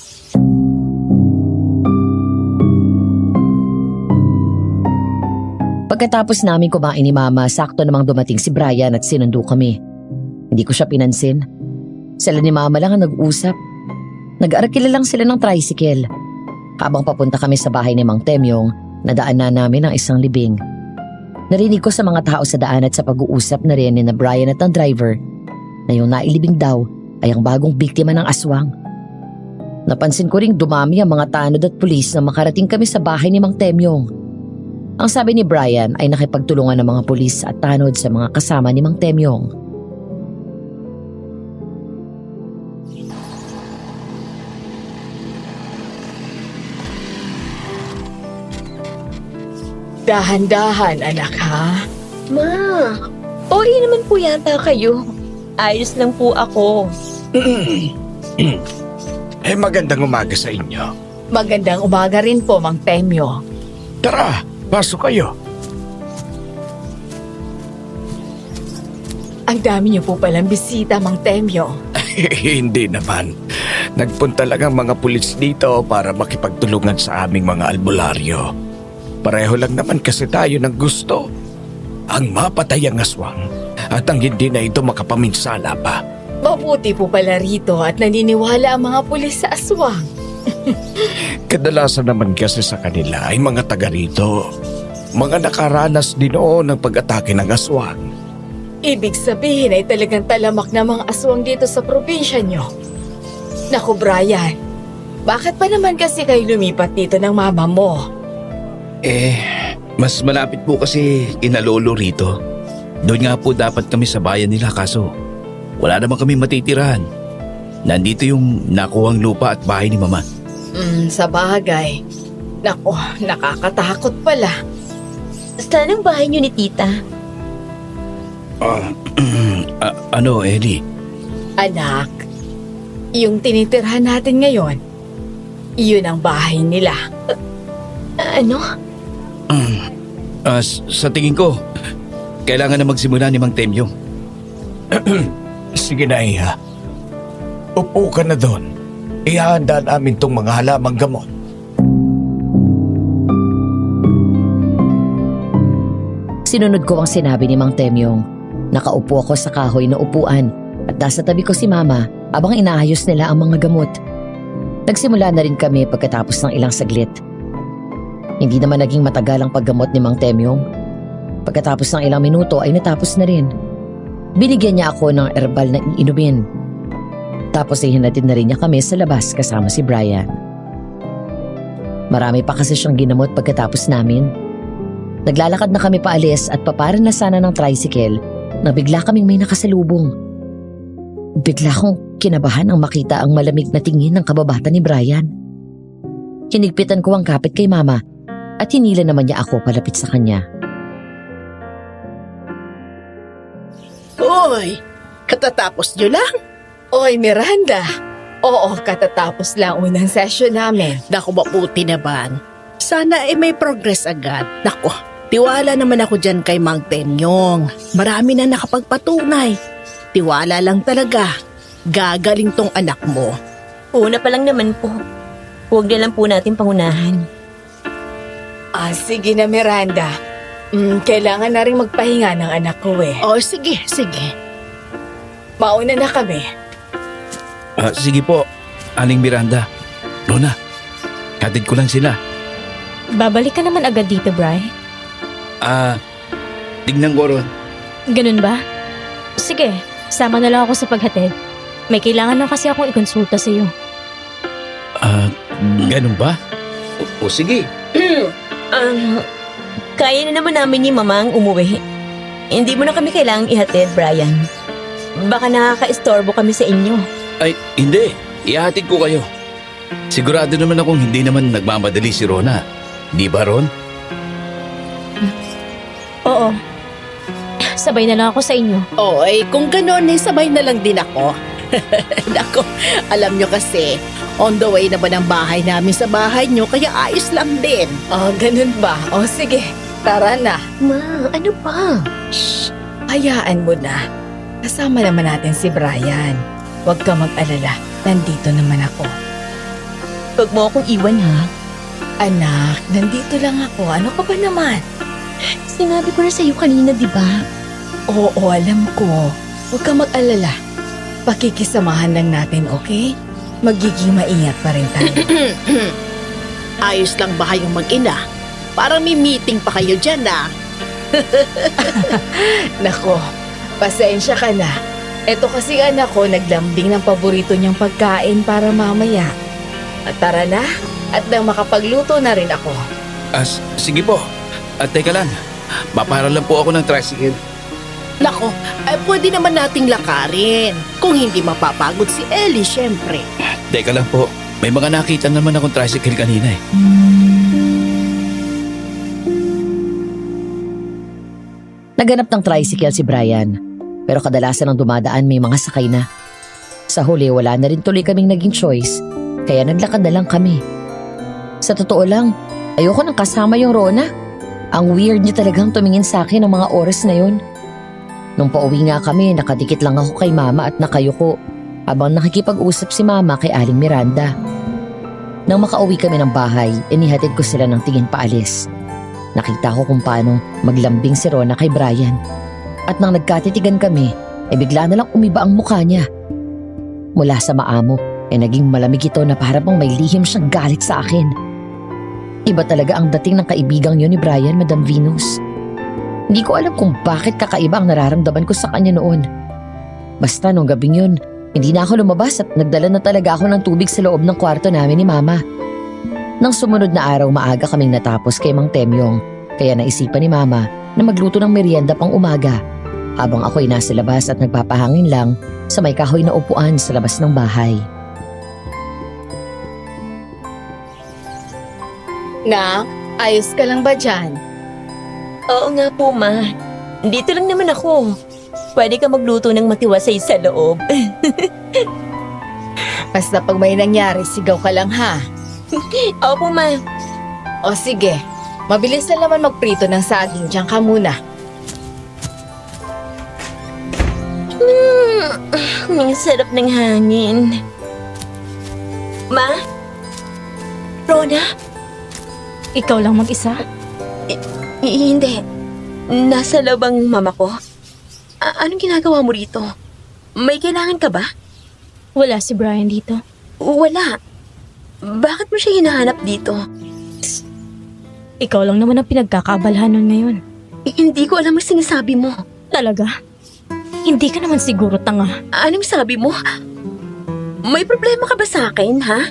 Pagkatapos namin kumain ni Mama, sakto namang dumating si Brian at sinundo kami. Hindi ko siya pinansin. Sila ni Mama lang ang nag-usap. Nag-arakila lang sila ng tricycle. Habang papunta kami sa bahay ni Mang Temyong, nadaan na namin ang isang libing. Narinig ko sa mga tao sa daan at sa pag-uusap na rin ni na Brian at ang driver na yung nailibing daw ay ang bagong biktima ng aswang. Napansin ko ring dumami ang mga tanod at pulis na makarating kami sa bahay ni Mang Temyong. Ang sabi ni Brian ay nakipagtulungan ng mga pulis at tanod sa mga kasama ni Mang Temyong. Dahan-dahan, anak, ha? Ma, okay naman po yata kayo. Ayos lang po ako. Magandang umaga sa inyo. Magandang umaga rin po, Mang Temyo. Tara, pasok kayo. Ang dami niyo po palang bisita, Mang Temyo. Hindi naman. Nagpunta lang ang mga pulis dito para makipagtulungan sa aming mga albularyo. Pareho lang naman kasi tayo ng gusto. Ang mapatay ang aswang at ang hindi na ito makapaminsala pa. Mabuti po pala rito at naniniwala ang mga pulis sa aswang. Kadalasan naman kasi sa kanila ay mga taga rito. Mga nakaranas din noon ng pag-atake ng aswang. Ibig sabihin ay talagang talamak na mga aswang dito sa probinsya nyo. Naku, Brian, bakit pa naman kasi kayo lumipat dito ng mama mo? Mas malapit po kasi inalolo rito. Doon nga po dapat kami sa bayan nila kaso wala naman kami matitirahan. Nandito yung nakuhang lupa at bahay ni Mama. Sa bagay. Naku, nakakatakot pala. Saan ang bahay niyo ni Tita? Ano, Ellie? Anak, yung tinitirhan natin ngayon, yun ang bahay nila. Ano? Sa tingin ko, kailangan na magsimula ni Mang Temyong. Sige na, Iha. Upo ka na doon. Ihahanda namin tong mga halamang gamot. Sinunod ko ang sinabi ni Mang Temyong. Nakaupo ako sa kahoy na upuan at nasa tabi ko si Mama habang inaayos nila ang mga gamot. Nagsimula na rin kami pagkatapos ng ilang saglit. Hindi naman naging matagal ang paggamot ni Mang Temyong. Pagkatapos ng ilang minuto ay natapos na rin. Binigyan niya ako ng herbal na iinumin. Tapos ay hinatid na rin niya kami sa labas kasama si Brian. Marami pa kasi siyang ginamot pagkatapos namin. Naglalakad na kami paalis at paparan na sana ng tricycle na bigla kaming may nakasalubong. Bigla kong kinabahan ang makita ang malamig na tingin ng kababata ni Brian. Hinigpitan ko ang kapit kay Mama at hinila naman niya ako palapit sa kanya. Uy, katatapos nyo lang? Oy, Miranda. Oo, katatapos lang unang session namin. Naku, mabuti naman. Sana may progress agad. Naku, tiwala naman ako dyan kay Mang Temyong. Marami na nakapagpatunay. Tiwala lang talaga. Gagaling tong anak mo. Una pa lang naman po. Huwag na lang po natin pangunahan. Sige na, Miranda. Kailangan na rin magpahinga ng anak ko eh. Oh, sige, sige. Mauna na kami. Sige po, Aling Miranda. Rona, hatid ko lang sila. Babalik ka naman agad dito, Bri. Tignan ko ron. Ganun ba? Sige, sama na lang ako sa paghatid. May kailangan na kasi akong ikonsulta sa iyo. Ganun ba? O sige. Kaya na naman namin ni Mama ang umuwi. Hindi mo na kami kailangang ihatid, Brian. Baka nakaka-istorbo kami sa inyo. Ay, hindi. Ihatid ko kayo. Sigurado naman akong hindi naman nagmamadali si Rona. Di ba, Ron? Oo. Sabay na lang ako sa inyo. Oh, kung gano'n, sabay na lang din ako. Naku, alam nyo kasi, on the way naman ang bahay namin sa bahay nyo, kaya ayos lang din. Ganun ba? Sige, tara na. Ma, ano pa? Shh, hayaan mo na. Kasama naman natin si Brian. Huwag ka mag-alala, nandito naman ako. Huwag mo akong iwan, ha? Anak, nandito lang ako. Ano ka ba naman? Sinabi ko na sa'yo kanina, di ba? Oo, alam ko. Huwag ka mag-alala. Pakikisamahan lang natin, okay? Magiging maingat pa rin tayo. Ayos lang ba kayong mag-ina? Parang may meeting pa kayo dyan, Nako, pasensya ka na. Eto kasi anak ko naglambing ng paborito niyang pagkain para mamaya. At tara na, at nang makapagluto na rin ako. Sige po. Teka lang. Papara lang po ako ng tricycle. Nako, pwede naman nating lakarin. Kung hindi mapapagod si Ellie, syempre. Teka lang po. May mga nakita naman akong tricycle kanina eh. Naganap ng tricycle si Brian, pero kadalasan ng dumadaan may mga sakay na. Sa huli wala na rin tuloy kaming naging choice, kaya naglakad na lang kami. Sa totoo lang, ayoko nang kasama yung Rona. Ang weird niya talagang tumingin sa akin ng mga oras na yun. Nung pauwi nga kami, nakadikit lang ako kay Mama at nakayuko habang nakikipag-usap si Mama kay Aling Miranda. Nang makauwi kami ng bahay, inihatid ko sila ng tingin paalis. Nakita ko kung paano maglambing si Rona kay Brian. At nang nagkatitigan kami, bigla na lang umiba ang mukha niya. Mula sa maamo, naging malamig ito na para bang may lihim siyang galit sa akin. Iba talaga ang dating ng kaibigang yun ni Brian, Madam Venus. Hindi ko alam kung bakit kakaiba ang nararamdaman ko sa kanya noon. Basta nung gabing yun, hindi na ako lumabas at nagdala na talaga ako ng tubig sa loob ng kwarto namin ni Mama. Nang sumunod na araw, maaga kaming natapos kay Mang Temyong, kaya naisipan ni Mama na magluto ng merienda pang umaga habang ako'y nasa labas at nagpapahangin lang sa may kahoy na upuan sa labas ng bahay. Na, ayos ka lang ba dyan? Oo nga po, Ma. Dito lang naman ako. pwede ka magluto ng matiwasay sa loob. Basta pag may nangyari, sigaw ka lang ha. Opo, ma. O sige, mabilis na naman magprito ng saging. Diyan ka muna. Ang sarap ng hangin. Ma? Rona? Ikaw lang mag-isa? Hindi. Nasa labang mama ko. Anong ginagawa mo rito? May kailangan ka ba? Wala si Brian dito. Wala. Bakit mo siya hinahanap dito? Ikaw lang naman ang pinagkakaabalahan nun ngayon. Hindi ko alam ang sinasabi mo. Talaga? Hindi ka naman siguro tanga. Anong sabi mo? May problema ka ba sa akin, ha?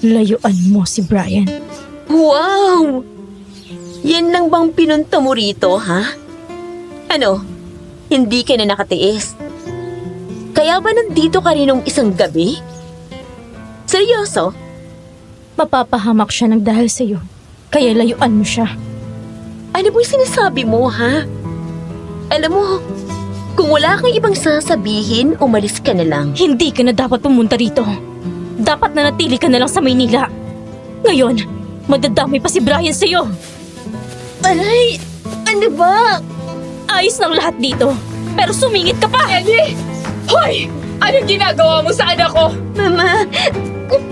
Layuan mo si Brian. Wow! Yan lang bang pinunta mo rito, ha? Ano? Hindi ka na nakatiis? Kaya ba nandito ka rin nung isang gabi? Seryoso? Mapapahamak siya ng dahil sa'yo. Kaya layuan mo siya. Ano bang sinasabi mo, ha? Alam mo, kung wala kang ibang sasabihin, umalis ka na lang. Hindi ka na dapat pumunta rito. Dapat na natili ka na lang sa Maynila. Ngayon, madadamay pa si Brian sa'yo. Aray! Ano ba? Ayos ng lahat dito. Pero sumingit ka pa! Ellie! Hoy! Anong ginagawa mo sa anak ko? Mama!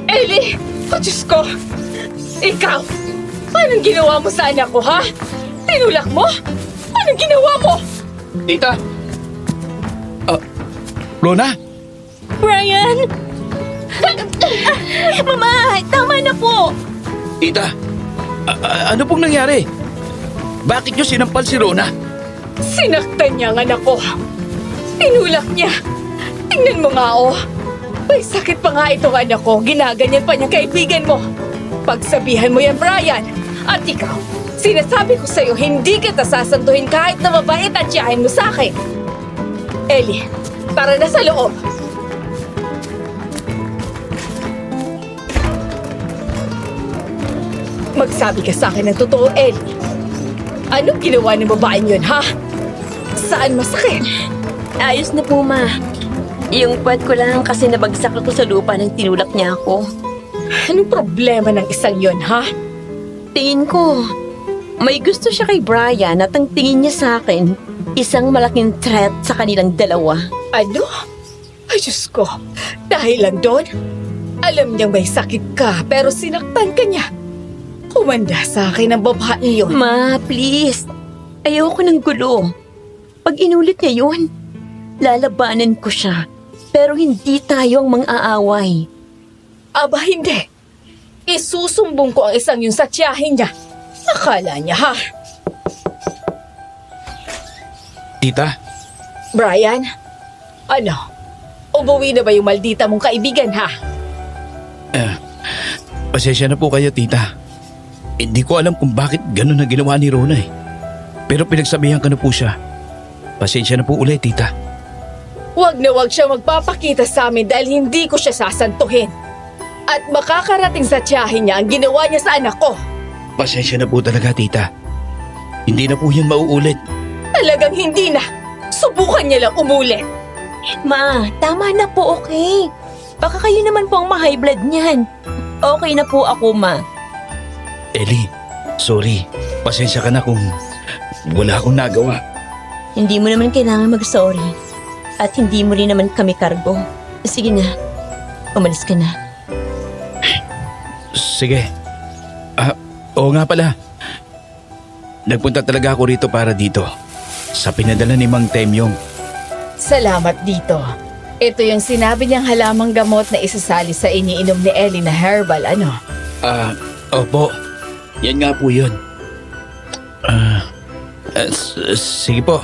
Ellie! Oh, Diyos ko! Ikaw! Anong ginawa mo sa anak ko, ha? Tinulak mo? Anong ginawa mo? Tita! Rona? Brian! Mama! Tama na po! Tita! Ano pong nangyari? Bakit niyo sinampal si Rona? Sinaktan niya ang anak ko. Tinulak niya. Tingnan mo nga, oh. May sakit pa nga itong anak ko. Ginaganyan pa niya kaibigan mo. Pagsabihan mo yan, Brian. At ikaw, sinasabi ko sa'yo, hindi kita sasantuhin kahit na mabait at tiyahin mo sa akin. Ellie, tara na sa loob. Magsabi ka sa akin ng totoo, Ellie. Anong ginawa ng babaeng yun, ha? Saan masakit? Ayos na po, ma. Yung puwet ko lang kasi nabagsak ako sa lupa nang tinulak niya ako. Anong problema ng isang yun, ha? Tingin ko, may gusto siya kay Brian at ang tingin niya sa akin, isang malaking threat sa kanilang dalawa. Ano? Ay, Diyos ko. Dahil lang doon, alam niyang may sakit ka pero sinaktan ka niya. Kumanda sa akin ang babae yun. Ma, please. Ayoko ng gulo. Pag inulit niya yun, lalabanan ko siya. Pero hindi tayo ang mang-aaway. Aba, hindi. Isusumbong ko ang isang yun sa tiyahin niya. Akala niya, ha? Tita? Brian, ano? Umuwi na ba yung maldita mong kaibigan, ha? Pasensya na po kayo, tita. Hindi ko alam kung bakit ganun na ginawa ni Rona eh. Pero pinagsabihan ko na po siya. Pasensya na po ulit, tita. Huwag na huwag siya magpapakita sa amin dahil hindi ko siya sasantuhin. At makakarating sa tiyahin niya ang ginawa niya sa anak ko. Pasensya na po talaga, tita. Hindi na po yun mauulit. Talagang hindi na. Subukan niya lang umulit. Ma, tama na po, okay? Baka kayo naman po ang ma-high blood niyan. Okay na po ako, ma. Ellie, sorry. Pasensya ka na kung wala akong nagawa. Hindi mo naman kailangan mag-sorry. At hindi mo rin naman kami kargo. Sige na, umalis ka na. Sige. Oo nga pala. Nagpunta talaga ako rito para dito. Sa pinadala ni Mang Temyong. Salamat dito. Ito yung sinabi niyang halamang gamot na isasali sa iniinom ni Ellie na herbal, ano? Opo. Yan nga po yun. Sige po.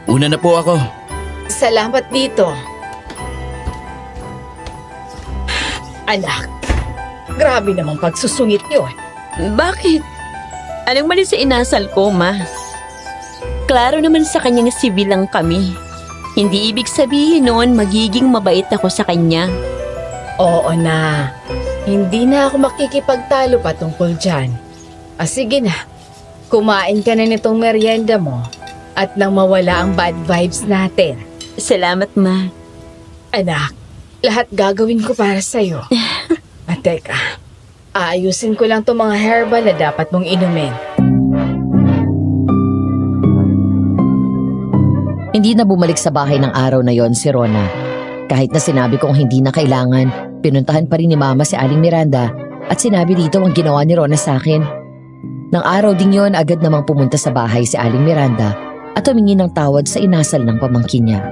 Una na po ako. Salamat dito. Anak, grabe namang pagsusungit yun. Bakit? Anong mali sa inasal ko, ma? Klaro naman sa kanyang sibil lang kami. Hindi ibig sabihin noon magiging mabait ako sa kanya. Oo na. Hindi na ako makikipagtalo patungkol dyan. Sige na. Kumain ka na nitong merienda mo. At nang mawala ang bad vibes natin. Salamat, Ma. Anak, lahat gagawin ko para sa'yo. At teka, aayusin ko lang itong mga herbal na dapat mong inumin. Hindi na bumalik sa bahay ng araw na yon si Rona. Kahit na sinabi kong hindi na kailangan, pinuntahan pa rin ni Mama si Aling Miranda at sinabi dito ang ginawa ni Rona sa akin. Nang araw ding yon, agad namang pumunta sa bahay si Aling Miranda at humingi ng tawad sa inasal ng pamangkin niya.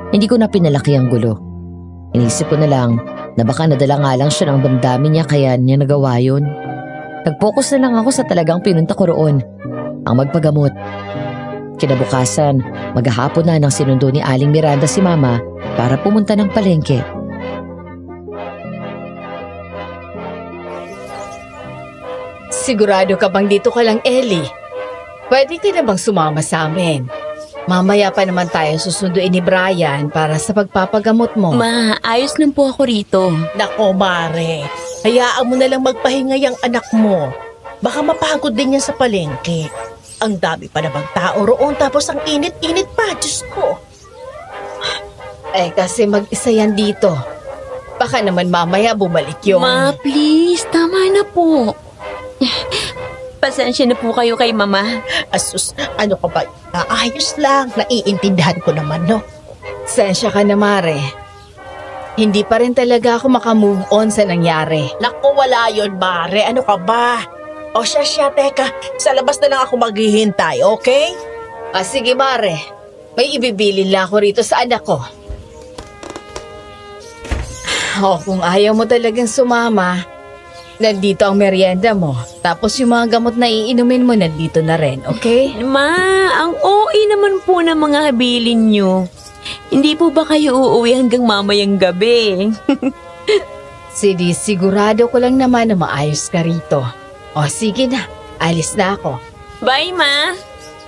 Hindi ko na pinalaki ang gulo. Inisip ko na lang na baka nadala nga lang siya ng damdamin niya kaya niya nagawa yun. Nag-focus na lang ako sa talagang pinunta ko roon, ang magpagamot. Kinabukasan, maghahapon na nang sinundo ni Aling Miranda si Mama para pumunta ng palengke. Sigurado ka bang dito ka lang, Ellie? Pwede ka na bang sumama sa amin? Mamaya pa naman tayo susunduin ni Brian para sa pagpapagamot mo. Ma, ayos lang po ako rito. Nako, Mare. Hayaan mo na lang magpahinga yung anak mo. Baka mapagod din yan sa palengke. Ang dami pa namang tao roon tapos ang init-init pa. Diyos ko. Eh kasi mag-isa yan dito. Baka naman mamaya bumalik yung... Ma, please, tama na po. Pasensya na po kayo kay Mama. Asus, ano ka ba? Ayos lang. Naiintindihan ko naman, no? Sensya ka na, Mare. Hindi pa rin talaga ako makamove on sa nangyari. Naku, wala yun, Mare. Ano ka ba? O siya, teka. Sa labas na lang ako maghihintay, okay? Sige, Mare. May ibibili lang ako rito sa anak ko. Kung ayaw mo talagang sumama, nandito ang merienda mo. Tapos yung mga gamot na iinumin mo, nandito na rin, okay? Ma, ang OA naman po ng mga habilin nyo. Hindi po ba kayo uuwi hanggang mamayang gabi? Sigurado ko lang naman na maayos ka rito. O sige na, alis na ako. Bye, Ma.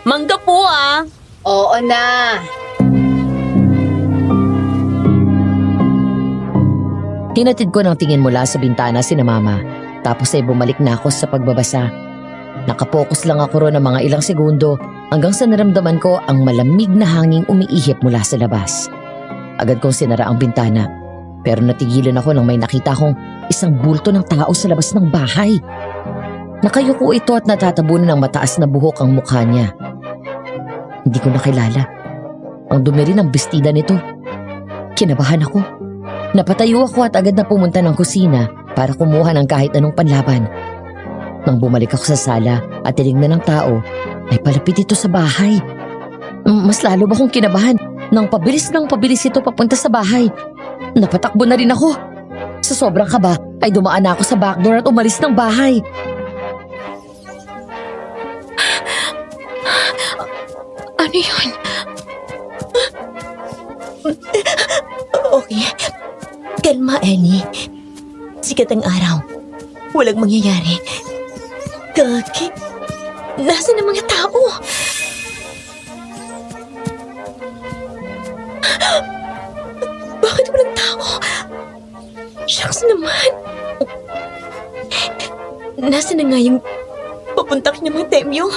Mangga po, ah. Oo na. Hinatid ko ng tingin mula sa bintana si na Mama. Tapos ay bumalik na ako sa pagbabasa. Nakapokus lang ako roon ng mga ilang segundo hanggang sa naramdaman ko ang malamig na hanging umiihip mula sa labas. Agad kong sinara ang bintana. Pero natigilan ako nang may nakita kong isang bulto ng tao sa labas ng bahay. Nakayuko ito at natatabunan ng mataas na buhok ang mukha niya. Hindi ko nakilala. Ang dumi rin ang bestida nito. Kinabahan ako. Napatayo ako at agad na pumunta ng kusina para kumuha ng kahit anong panlaban. Nang bumalik ako sa sala at tinignan ng tao, ay palapit ito sa bahay. Mas lalo ba akong kinabahan nang pabilis ito papunta sa bahay. Napatakbo na rin ako. Sa sobrang kaba ay dumaan ako sa backdoor at umalis ng bahay. Ano yun? Okay. Kalma, Ellie. Sikat ang araw. Walang mangyayari. Gagi. Nasaan ang mga tao? Bakit walang tao? Shucks naman. Nasaan na nga yung papuntak ng mga temyo?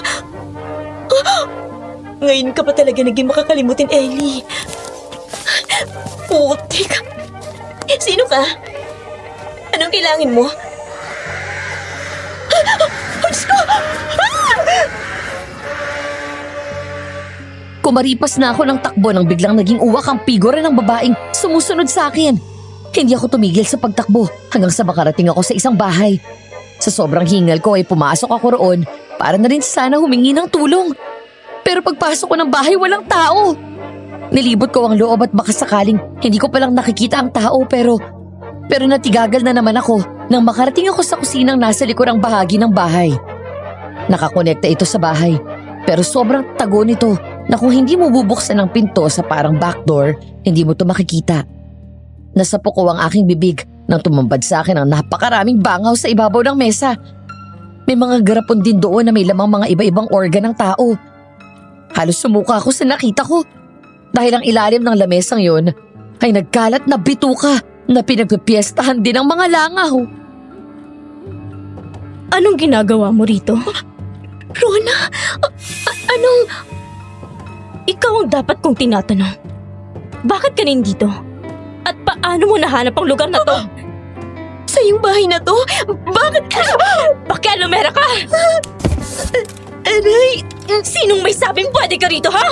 Ngayon ka pa talaga naging makakalimutin, Ellie. Putik. Sino ka? Anong kailangan mo? Diyos ko! Kumaripas na ako ng takbo nang biglang naging uwak ang figura ng babaeng sumusunod sa akin. Hindi ako tumigil sa pagtakbo hanggang sa makarating ako sa isang bahay. Sa sobrang hingal ko ay pumasok ako roon para na rin sana humingi ng tulong. Pero pagpasok ko ng bahay, walang tao. Nilibot ko ang loob at baka sakaling hindi ko palang nakikita ang tao pero natigagal na naman ako nang makarating ako sa kusinang nasa likurang bahagi ng bahay. Nakakonekta ito sa bahay pero sobrang tago nito na kung hindi mo bubuksan ang pinto sa parang backdoor, hindi mo to makikita. Nasapo ko ang aking bibig nang tumambad sa akin ang napakaraming bangaw sa ibabaw ng mesa. May mga garapon din doon na may lamang mga iba-ibang organ ng tao. Halos sumuka ako sa nakita ko dahil ang ilalim ng lamesang yon ay nagkalat na bituka na pinagpipiestahan din ng mga langaw. Anong ginagawa mo rito? Rona, anong... ikaw ang dapat kong tinatanong. Bakit ka nandito? At paano mo nahanap ang lugar na to? Sa iyong bahay na to? Bakit ka? Pakialamera ka! Aray! Sinong may sabing pwede ka rito, ha?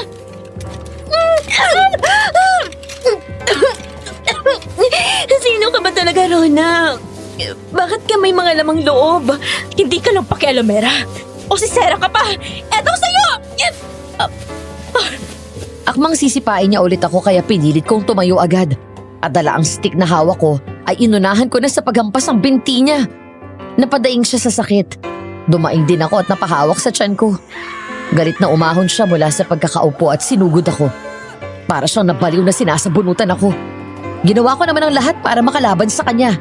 Sino ka ba talaga, Rona? Bakit ka may mga lamang loob? Hindi ka lang pakialamera. O si Sarah ka pa! Etong sa'yo! Akmang sisipain niya ulit ako kaya pinilit kong tumayo agad. At dala ang stick na hawak ko ay inunahan ko na sa paghampas ang binti niya. Napadaing siya sa sakit. Dumaing din ako at napahawak sa tiyan ko. Galit na umahon siya mula sa pagkakaupo at sinugod ako. Para siyang nabaliw na sinasabunutan ako. Ginawa ko naman ang lahat para makalaban sa kanya.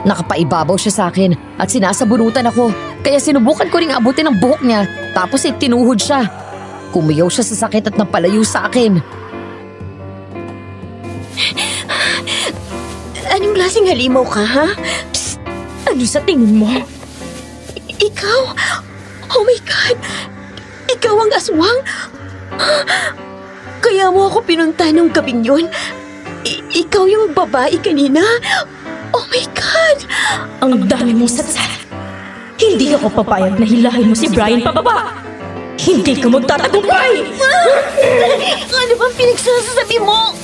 Nakapaibabaw siya sa akin at sinasabunutan ako. Kaya sinubukan ko ring abutin ang buhok niya tapos tinuhod siya. Kumiyaw siya sa sakit at napalayo sa akin. Anong klaseng halimaw ka, ha? Ano sa tingin mo? Ikaw? Oh my God! Ikaw ang aswang? Kaya mo ako pinunta nung gabing yun? Ikaw yung babae kanina? Oh my God! Ang dami mong satsat. Hindi ako papayag na hilahin mo si Brian pababa. Hindi ka magtatagumpay! Ano bang pinagsasabi mo?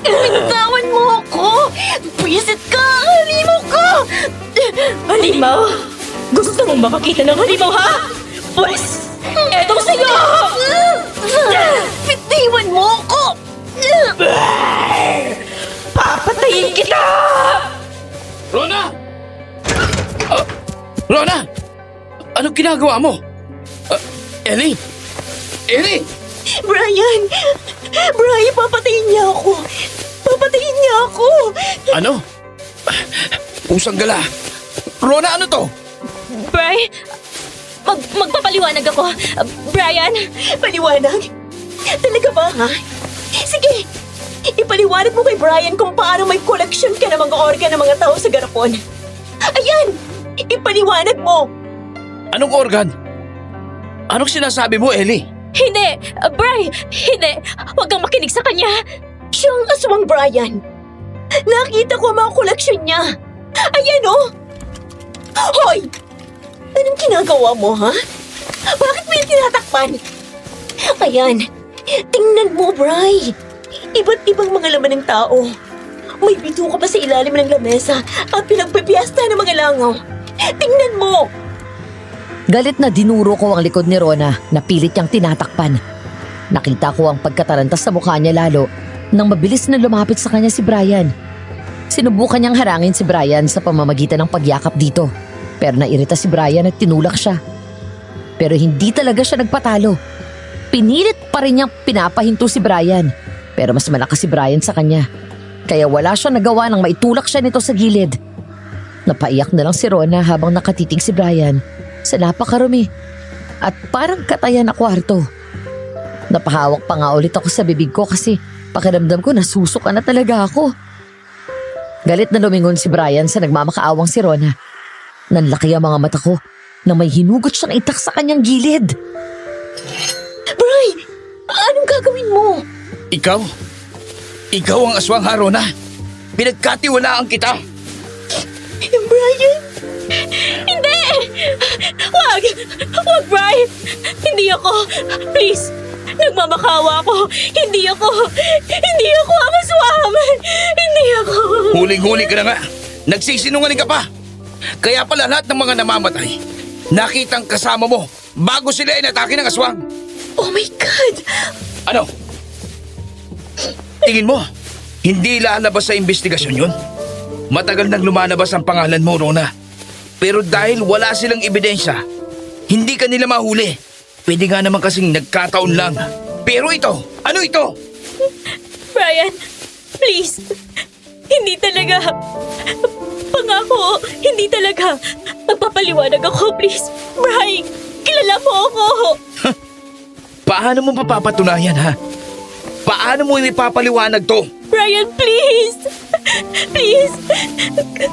Pinatawan mo ako! Pwisit ka! Halimaw ka! Halimaw? Gusto mong makakita ng halimaw, ha? Pwes, etong sa'yo! Bitiwan mo ako! Papatayin kita! Rona! Rona! Anong ginagawa mo? Ellie! Ellie! Brian! Brian, papatayin niya ako! Papatayin niya ako! Ano? Pusang gala. Rona, ano to? Brian, magpapaliwanag ako. Brian, Paliwanag? Talaga ba, ha? Sige! Ipaliwanag mo kay Brian kung paano may koleksyon ka ng mga organ ng mga tao sa garapon. Ayan! Ipaliwanag mo! Anong organ? Anong sinasabi mo, Ellie? hindi! Brian, hindi! Huwag kang makinig sa kanya! Siya ang aswang Brian. Nakita ko ang mga koleksyon niya. Ayan, oh! Hoy! Anong ginagawa mo, ha? Bakit mo yung tinatakpan? Ayan, tingnan mo, Bri. Iba't ibang mga laman ng tao. May bito ka pa sa ilalim ng lamesa at pinagpipiesta ng mga langaw. Tingnan mo! Galit na dinuro ko ang likod ni Rona na pilit niyang tinatakpan. Nakita ko ang pagkatarantas sa mukha niya lalo nang mabilis na lumapit sa kanya si Brian. Sinubukan niyang harangin si Brian sa pamamagitan ng pagyakap dito. Pero nairita si Brian at tinulak siya. Pero hindi talaga siya nagpatalo. Pinilit pa rin niyang pinapahinto si Brian. Pero mas malakas si Brian sa kanya. Kaya wala siyang nagawa nang maitulak siya nito sa gilid. Napaiyak na lang si Rona habang nakatitig si Brian sa napakarumi at parang katayan na kwarto. Napahawak pa nga ulit ako sa bibig ko kasi pakiramdam ko nasusuka na talaga ako. Galit na lumingon si Brian sa nagmamakaawang si Rona. Nanlaki ang mga mata ko na may hinugot siyang itak sa kanyang gilid. Bri! Anong gagawin mo? Ikaw? Ikaw ang aswang, ha, Rona? Pinagkatiwalaan kita. Brian! Hindi! Wag! Wag, Brian! Hindi ako! Please! Nagmamakawa ako! Hindi ako ang aswang! Hindi ako! Huling-huli ka na nga. Nagsisinungaling ka pa. Kaya pala lahat ng mga namamatay, nakitang kasama mo bago sila inatake ng aswang. Oh my God! Ano? Tingin mo, hindi lalabas sa investigasyon yun? Matagal nang lumalabas ang pangalan mo, Rona. Pero dahil wala silang ebidensya, hindi ka nila mahuli. Pwede nga naman kasing nagkataon lang. Pero ito, ano ito? Brian, please! Hindi talaga! Pangako, hindi talaga! Magpapaliwanag ako, please! Brian, kilala mo ako! Paano mo mapapatunayan, ha? Paano mo ipapaliwanag to? Brian, please! Please!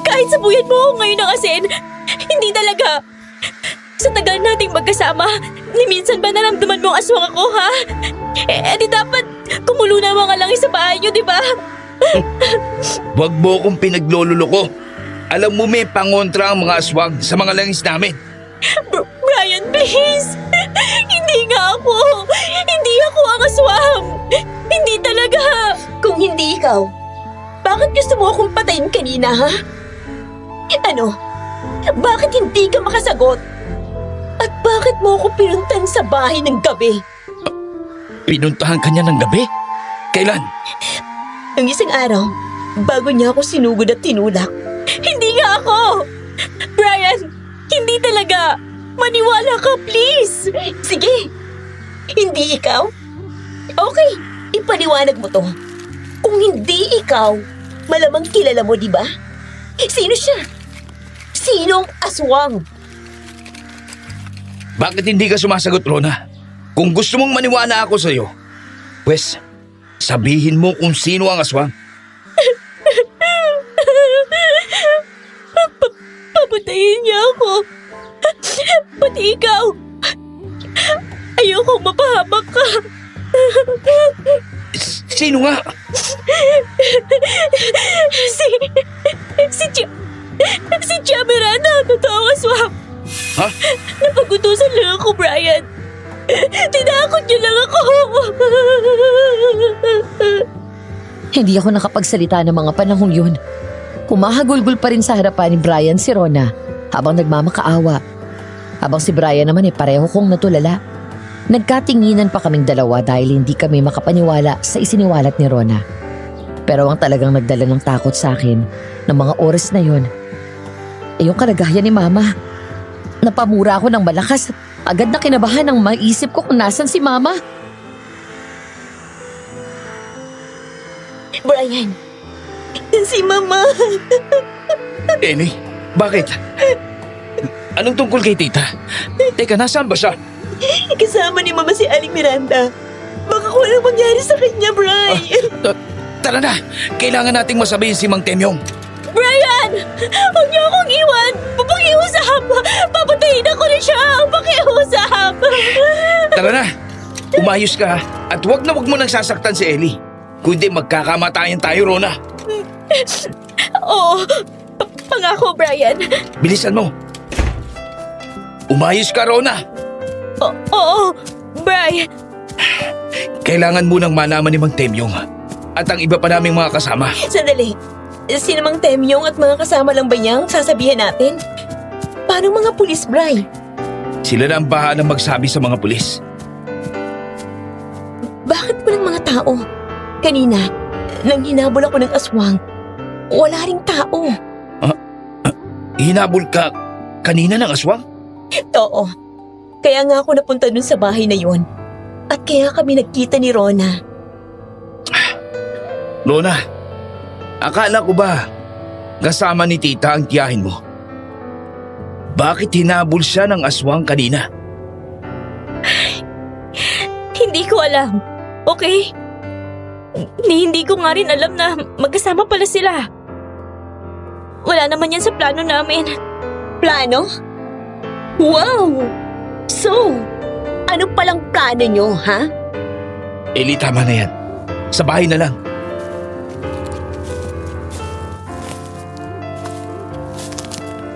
Kahit sabuyan mo ako ngayon ng asin, hindi talaga! Sa tagal nating magkasama, ni minsan ba naramdaman mo ang aswang ako, ha? Di dapat kumulo na mga langis sa bahay niyo, di ba? Huwag mo akong pinaglololoko. Alam mo may pangontra ang mga aswang sa mga langis namin. Brian, please! Hindi nga ako! Hindi ako ang aswang! Hindi talaga! Kung hindi ikaw, bakit gusto mo akong patayin kanina, ha? Ano? Bakit hindi ka makasagot? At bakit mo ako pinuntan sa bahay ng gabi? Pinuntahan ka niya ng gabi? Kailan? Ang isang araw, bago niya ako sinugod at tinulak. Hindi nga ako! Brian, hindi talaga! Maniwala ka, please! Sige, hindi ikaw? Okay, ipaliwanag mo to. Kung hindi ikaw, malamang kilala mo, di ba? Sino siya? Sinong aswang? Bakit hindi ka sumasagot, Rona? Kung gusto mong maniwala ako sa'yo, pwes, sabihin mo kung sino ang aswang. Papatayin niya ako. Pati ikaw. Ayokong mapahamak ka. Sino nga? Si Tia Miranda, totoong aswang. Ha? Napagutusan lang ako, Brian. Tinakot niyo lang ako. Hindi ako nakapagsalita ng mga panahong yun. Humahagulgol pa rin sa harapan ni Brian si Rona habang nagmamakaawa. Habang si Brian naman pareho kong natulala. Nagkatinginan pa kaming dalawa dahil hindi kami makapaniwala sa isiniwalat ni Rona. Pero ang talagang nagdala ng takot sa akin ng mga oras na yon ay yung kalagayan ni Mama. Napamura ako ng malakas. Agad na kinabahan ang maisip ko kung nasan si Mama. Brian, si Mama. Eni, bakit? Anong tungkol kay tita? Teka, nasaan ba siya? Kasama ni Mama si Aling Miranda. Baka kung anong mangyari sa kanya, Brian. Tara na, kailangan nating masabihin si Mang Temyong. Brian! Huwag niyo akong iwan! Pakiusap! Papatayin ako ni siya! Pakiusap! Tara na, umayos ka at wag mo nang sasaktan si Ellie. Kundi magkakamatayan tayo, Rona. Oo, pangako, Brian. Bilisan mo. Umayos ka, Rona. Oo, Brian. Kailangan munang malaman ni Mang Temyong at ang iba pa naming mga kasama. Sandali. Sino Mang Temyong at mga kasama lang ba niyang sasabihin natin? Paano mga pulis, Bri? Sila na ang bahalang magsabi sa mga pulis. Bakit walang mga tao? Kanina, nang hinabol ako ng aswang, wala ring tao. Hinabol ka kanina ng aswang? Oo. Kaya nga ako napunta dun sa bahay na yon. At kaya kami nagkita ni Rona. Rona, akala ko ba kasama ni tita ang tiyahin mo? Bakit hinabol siya ng aswang kanina? Hindi ko alam. Okay? Hindi ko nga rin alam na magkasama pala sila. Wala naman yan sa plano namin. Plano? Wow! So, ano palang plano nyo, ha? Eli, tama na yan. Sa bahay na lang.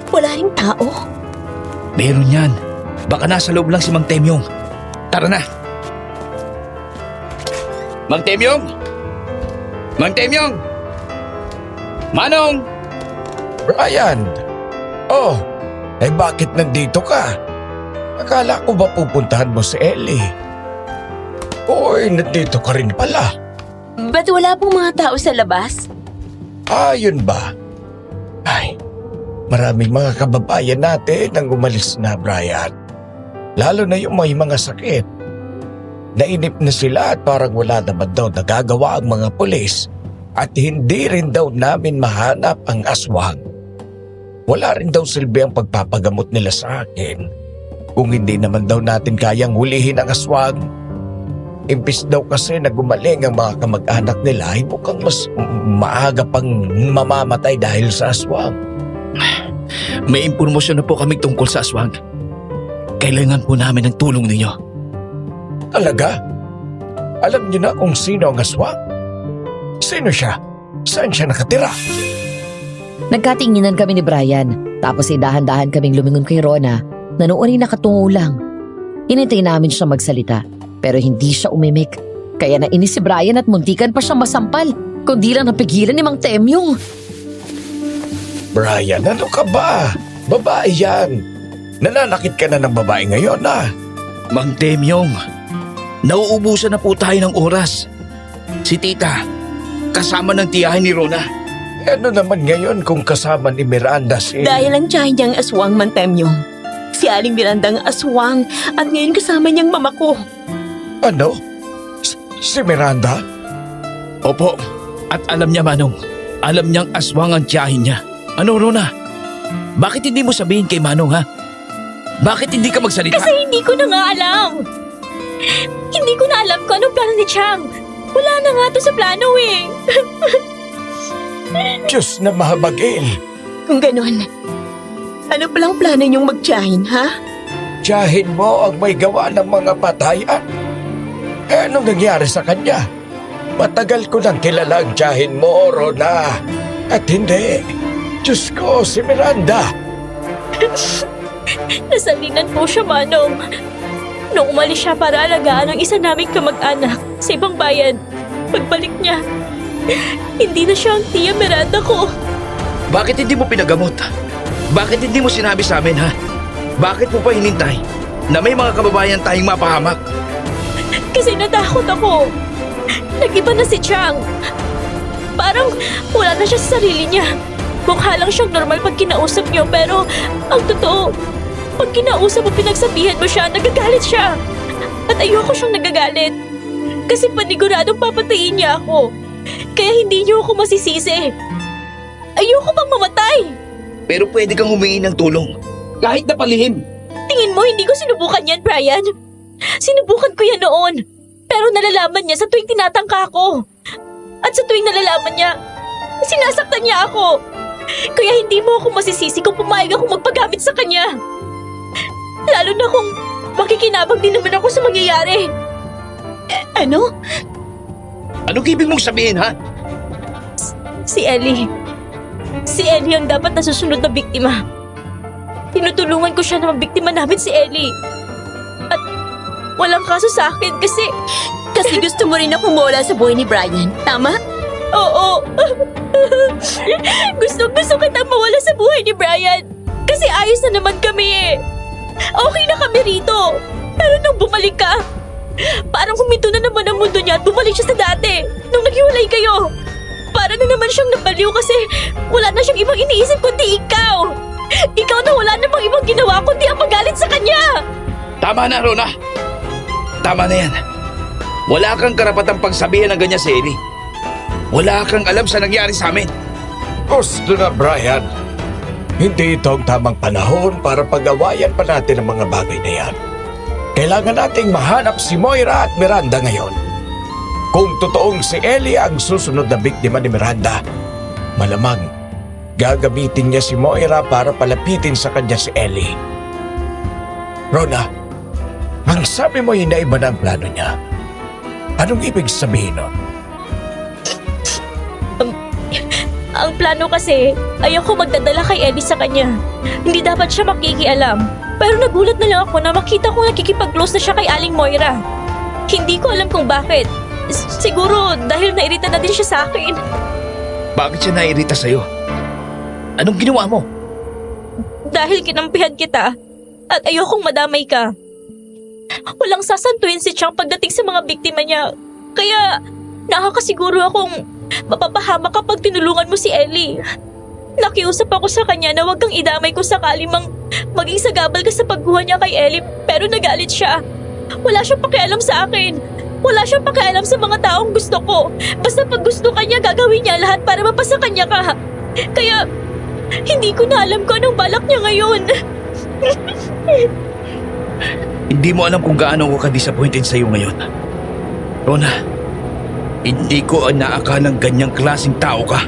Wala ring tao? Meron yan. Baka nasa loob lang si Mang Temyong. Tara na. Mang Temyong! Mang Temyong! Manong! Brian! Oh, bakit nandito ka? Akala ko ba pupuntahan mo si Ellie? Oy, nandito ka rin pala. Ba't wala pong mga tao sa labas? Yun ba? Ay, maraming mga kababayan natin ang umalis na, Brian. Lalo na yung may mga sakit. Nainip na sila at parang wala naman daw nagagawa ang mga pulis at hindi rin daw namin mahanap ang aswang. Wala rin daw silbi ang pagpapagamot nila sa akin kung hindi naman daw natin kayang hulihin ang aswang. Imbis daw kasi na gumaling ang mga kamag-anak nila ay mukhang mas maaga pang mamamatay dahil sa aswang. May impormasyon na po kami tungkol sa aswang. Kailangan po namin ng tulong ninyo. Talaga? Alam niyo na kung sino ang aswang? Sino siya? Saan siya nakatira? Nagkatinginan kami ni Brian, tapos dahan-dahan kaming lumingon kay Rona na noon ay nakatungo lang. Hinintay namin siya magsalita, pero hindi siya umimik. Kaya nainis si Brian at muntikan pa siyang masampal, kundi lang napigilan ni Mang Temyong. Brian, ano ka ba? Babae yan. Nananakit ka na ng babae ngayon, Mang Temyong, nauubusan na po tayo ng oras. Si tita, kasama ng tiyahin ni Rona. Ano naman ngayon kung kasama ni Miranda si... Dahil ang tiyahin niyang aswang, Mang Temyong. Si Aling Miranda ang aswang at ngayon kasama niyang mama ko. Ano? Si Miranda? Opo, at alam niya Manong, alam niyang aswang ang tiyahin niya. Ano Rona? Bakit hindi mo sabihin kay Manong ha? Bakit hindi ka magsalita? Kasi hindi ko na nga alam. Hindi ko na alam kung anong plano ni Chang. Wala na nga to sa plano eh. Diyos na mahabagin. Kung ganon, ano palang plano niyong magtiyahin, ha? Tiyahin mo ang may gawa ng mga patayan. Anong nangyari sa kanya? Matagal ko nang kilala ang tiyahin mo, Rona. At hindi. Diyos ko, si Miranda. Nasalinan po siya, Manong. Nung umalis siya para alagaan ang isa naming kamag-anak sa ibang bayan, pagbalik niya, hindi na siya ang tiya Miranda ko. Bakit hindi mo pinagamot? Bakit hindi mo sinabi sa amin ha? Bakit mo pa hinintay na may mga kababayan tayong mapahamak? Kasi natakot ako. Nag-iba na si Chang. Parang wala na siya sa sarili niya. Mukha lang siyang normal pag kinausap niyo, pero ang totoo, pag kinausap mo pinagsabihan mo siya, nagagalit siya. At ayoko siyang nagagalit. Kasi paniguradong papatayin niya ako. Kaya hindi niyo ako masisisi. Ayoko pang mamatay. Pero pwede kang humingi ng tulong. Kahit na palihim. Tingin mo hindi ko sinubukan yan, Brian? Sinubukan ko yan noon. Pero nalalaman niya sa tuwing tinatangka ko. At sa tuwing nalalaman niya, sinasaktan niya ako. Kaya hindi mo ako masisisi kung pumayag ako magpagamit sa kanya. Lalo na kung makikinabang din naman ako sa mangyayari. Ano? Anong ibig mong sabihin ha? Si Ellie. Si Ellie ang dapat nasusunod na biktima. Tinutulungan ko siya na mabiktima namin si Ellie. At walang kaso sa akin kasi... Kasi gusto mo rin na kumawala sa buhay ni Brian, tama? Oo. Gusto kitang mawala sa buhay ni Brian. Kasi ayos na naman kami eh. Okay na kami rito. Pero nung bumalik ka, parang huminto na naman ang mundo niya at bumalik siya sa dati. Nung naghiwalay kayo, para na naman siyang nabaliw kasi wala na siyang ibang iniisip kundi ikaw. Ikaw na wala namang ibang ginawa kundi ang magalit sa kanya. Tama na Rona. Tama na yan. Wala kang karapatang pagsabihan ng ganyan si Ellie. Wala kang alam sa nangyari sa amin. Gusto na, Brian. Hindi ito ang tamang panahon para pag-awayan pa natin ang mga bagay na yan. Kailangan nating mahanap si Moira at Miranda ngayon. Kung totoong si Ellie ang susunod na biktima ni Miranda, malamang gagamitin niya si Moira para palapitin sa kanya si Ellie. Rona, ang sabi mo hinaiba na ang plano niya. Anong ibig sabihin nun? Ang plano kasi, ayoko magdadala kay Ellie sa kanya. Hindi dapat siya makikialam. Pero nagulat na lang ako na makita ko nakikipag-close na siya kay Aling Moira. Hindi ko alam kung bakit. Siguro dahil nairita na din siya sa akin. Bakit siya nairita sa'yo? Anong ginawa mo? Dahil kinampihan kita at ayokong madamay ka. Walang sasantuin si Chang pagdating sa mga biktima niya. Kaya nakakasiguro akong mapapahamak kapag tinulungan mo si Ellie. Nakiusap ako sa kanya na huwag kang idamay kung sakali mang maging sagabal ka sa pagguha niya kay Ellie, pero nagalit siya. Wala siyang pakialam sa akin. Wala siyang pakialam sa mga taong gusto ko. Basta pag gusto kanya, gagawin niya lahat para mapasa kanya ka. Kaya hindi ko na alam kung anong balak niya ngayon. Hindi mo alam kung gaano ako ka-disappointed sa'yo ngayon. Rona, hindi ko naakalang ganyang klaseng tao ka.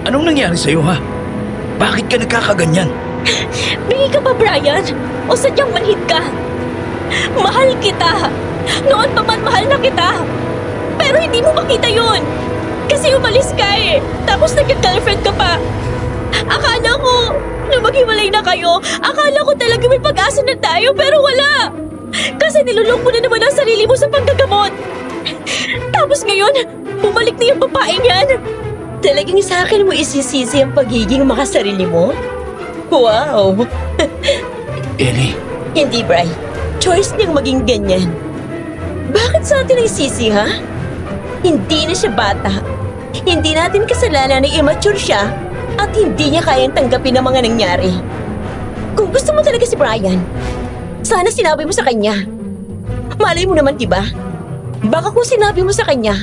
Anong nangyari sa'yo ha? Bakit ka nagkakaganyan? Bingi ka ba, Brian? O sadyang manhid ka? Mahal kita. Noon pa man mahal na kita. Pero hindi mo makita yun. Kasi umalis ka eh. Tapos nagka-girlfriend ka pa. Akala ko, nung maghiwalay na kayo, akala ko talaga may pag-asa na tayo, pero wala. Kasi nilulong mo na naman ang sarili mo sa panggagamot. Tapos ngayon, bumalik na yung babaeng yan. Talagang sa akin mo isisisi ang pagiging makasarili mo? Wow! Ellie, Hindi, Bri. Choice niyang maging ganyan. Bakit sa atin ang sisi, ha? Hindi na siya bata. Hindi natin kasalanan na immature siya at hindi niya kayang tanggapin ang mga nangyari. Kung gusto mo talaga si Brian, sana sinabi mo sa kanya. Malay mo naman, diba? Baka kung sinabi mo sa kanya,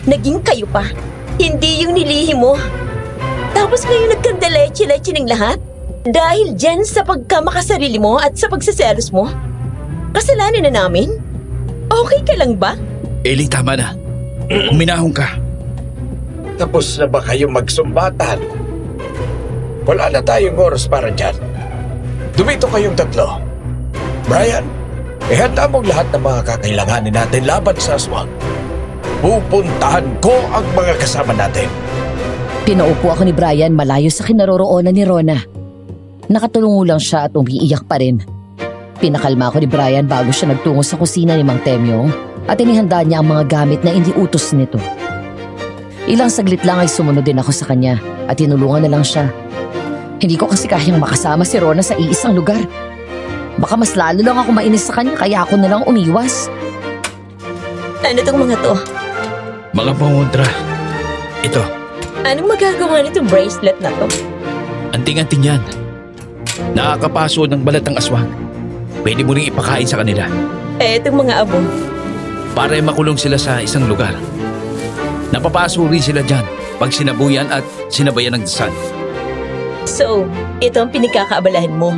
naging kayo pa. Hindi yung nilihim mo. Tapos ngayon nagkandaleche-leche ng lahat? Dahil dyan sa pagkamakasarili mo at sa pagsaselos mo? Kasalanan na namin? Okay ka lang ba? Ellie, tama na. Uminahon ka. Tapos na ba kayong magsumbatan? Wala na tayong oras para dyan. Dumito kayong tatlo. Brian, ihanda mong lahat ng mga kakailanganin natin laban sa aswang. Pupuntahan ko ang mga kasama natin. Pinaupo ako ni Brian malayo sa kinaroroonan ni Rona. Nakatulungo lang siya at umiiyak pa rin. Pinakalma ko ni Brian bago siya nagtungo sa kusina ni Mang Temyong at inihanda niya ang mga gamit na iniutos nito. Ilang saglit lang ay sumunod din ako sa kanya at tinulungan na lang siya. Hindi ko kasi kayang makasama si Rona sa iisang lugar. Baka mas lalo lang ako mainis sa kanya kaya ako na lang umiwas. Ano tong mga to? Mga pangontra. Ito, Anong magagawa nitong bracelet na to? anting-anting yan. Nakakapaso ng balat ng aswang. Pwede mo rin ipakain sa kanila Itong mga abo. para makulong sila sa isang lugar. Napapaso rin sila dyan pag sinabuyan at sinabayan ng dasal. So, ito ang pinagkakaabalahan mo.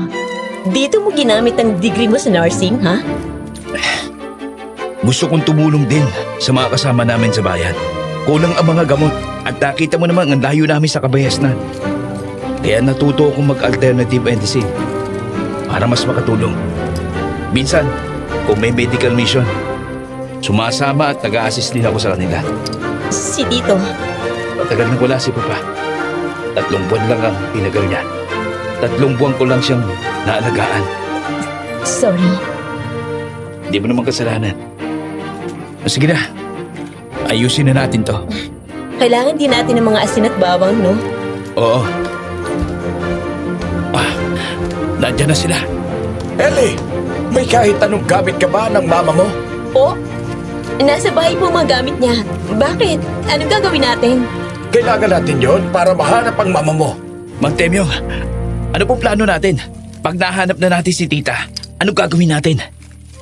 Dito mo ginamit ang degree mo sa nursing, ha? Gusto kong tumulong din sa mga kasama namin sa bayan. Kulang ang mga gamot at nakita mo naman ang layo namin sa kabayasnan. Kaya natuto akong mag-alternative medicine para mas makatulong. Minsan, kung may medical mission, sumasama at nag-a-assist din ako sa kanila. Si Tito. Matagal na wala si Papa. 3 buwan lang ang tinagal niya. 3 buwan ko lang siyang naalagaan. Sorry. Hindi mo naman kasalanan. Sige na, ayusin na natin to. Kailangan din natin ng mga asin at bawang, no? Oo. Nandiyan na sila. Ellie, may kahit anong gamit ka ba ng mama mo? Oh, nasa bahay po mga gamit niya. Bakit? Anong gagawin natin? Kailangan natin yon para mahanap ang mama mo. Mang Temyong, ano pong plano natin? Pag nahanap na natin si Tita, ano gagawin natin?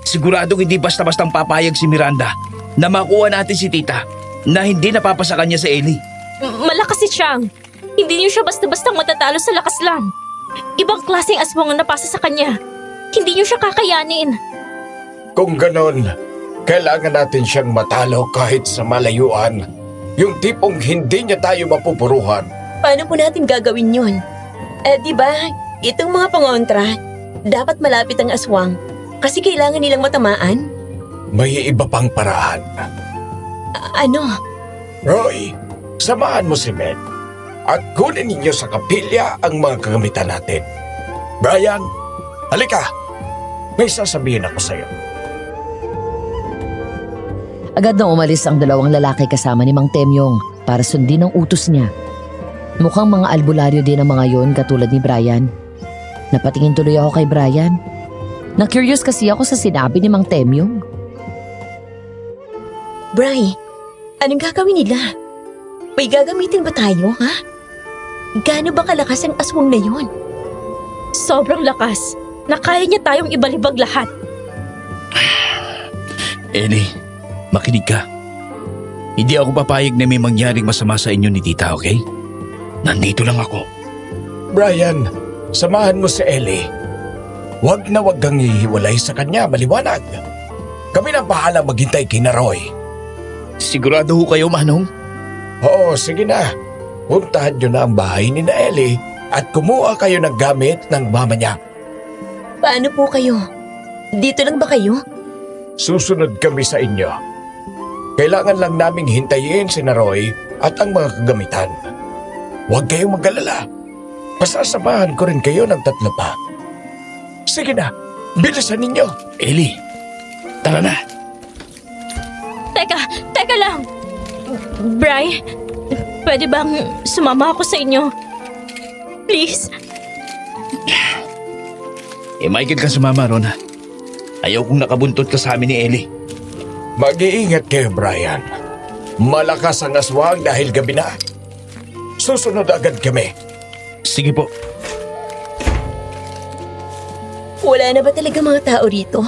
Siguradong hindi basta-bastang papayag si Miranda na makuha natin si Tita na hindi napapasa kanya sa Ellie. Malakas si Chang. Hindi niyo siya basta-bastang matatalo sa lakas lang. Ibang klaseng aswang ang napasa sa kanya. Hindi niyo siya kakayanin. Kung ganon, kailangan natin siyang matalo kahit sa malayuan. Yung tipong hindi niya tayo mapupuruhan. Paano po natin gagawin yun? Di ba, itong mga pangontra, dapat malapit ang aswang kasi kailangan nilang matamaan. May iba pang paraan. Ano? Roy, samahan mo si Med at kunin ninyo sa kapilya ang mga kagamitan natin. Brian, halika. May sasabihin ako sa'yo. Agad na umalis ang 2 lalaki kasama ni Mang Temyong para sundin ang utos niya. Mukhang mga albularyo din ang mga yon katulad ni Brian. Napatingin tuloy ako kay Brian. Na-curious kasi ako sa sinabi ni Mang Temyong. Bri, anong gagawin nila? May gagamitin ba tayo, ha? Gaano ba kalakas ang aswang na yun? Sobrang lakas. Na kaya niya tayong ibalibag lahat. Ellie, makinig ka. Hindi ako papayag na may mangyaring masama sa inyo ni Tita, okay? Nandito lang ako. Brian, samahan mo si Ellie. Huwag na huwag kang hihiwalay sa kanya, maliwanag. Kami na bahala maghintay kina Roy. Sigurado ho kayo, Manong? Oo, sige na. Puntahan nyo na ang bahay ni na Ellie at kumuha kayo ng gamit ng mama niya. Paano po kayo? Dito lang ba kayo? Susunod kami sa inyo. Kailangan lang naming hintayin si Roy at ang mga kagamitan. Huwag kayong mag-alala. Pasasamahan ko rin kayo ng 3 pa. Sige na, bilisan ninyo. Ellie, tara na. Teka lang. Bri, pwede bang sumama ako sa inyo? Please. Michael ka sumama, Rona. Ayaw kong nakabuntot ka sa amin ni Ellie. Mag-iingat kayo, Brian. Malakas ang aswang dahil gabi na. Susunod agad kami. Sige po. Wala na ba talaga mga tao rito?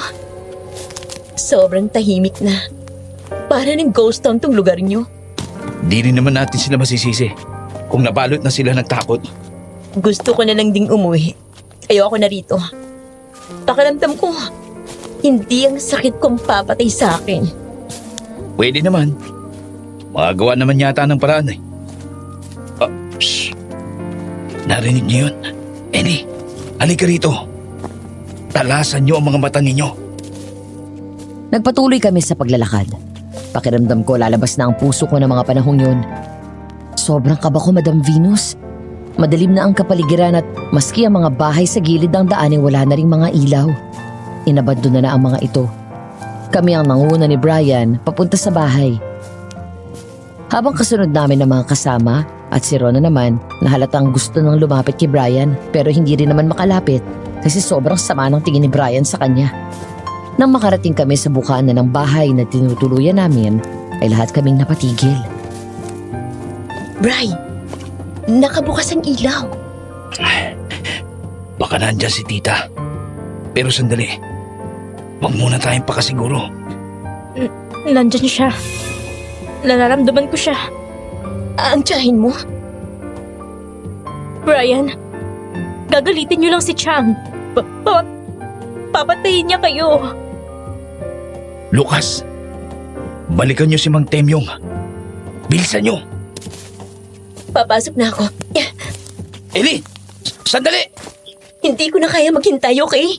Sobrang tahimik na. Para ng ghost town tong lugar nyo. Di rin naman natin sila masisisi kung nabalot na sila ng takot. Gusto ko na lang ding umuwi. Ayoko na rito. Pakiramdam ko, hindi ang sakit kong papatay sa akin. Pwede naman. Magagawa naman yata ng paraan eh. Shh. Narinig niyo yun? Ellie, halika rito. Talasan niyo ang mga mata ninyo. Nagpatuloy kami sa paglalakad. Pakiramdam ko lalabas na ang puso ko ng mga panahong yun. Sobrang kaba ko, Madam Venus. Madilim na ang kapaligiran at maski ang mga bahay sa gilid ng daan ay wala na ring mga ilaw. Inabandon na ang mga ito. Kami ang nanguna ni Brian papunta sa bahay. Habang kasunod namin ng mga kasama at si Rona naman na halatang gusto nang lumapit kay Brian pero hindi rin naman makalapit kasi sobrang sama ng tingin ni Brian sa kanya. Nang makarating kami sa bukaan na ng bahay na tinutuluyan namin ay lahat kaming napatigil. Bri, nakabukas ang ilaw. Baka nandyan si tita. Pero sandali. Huwag muna tayong pakasiguro. Nandyan siya. Nararamdaman ko siya. Ang tiyahin mo? Brian, gagalitin niyo lang si Chang. Papatayin niya kayo. Lucas, balikan niyo si Mang Temyong. Bilisan niyo. Papasok na ako. Ellie, sandali! Hindi ko na kaya maghintay, okay?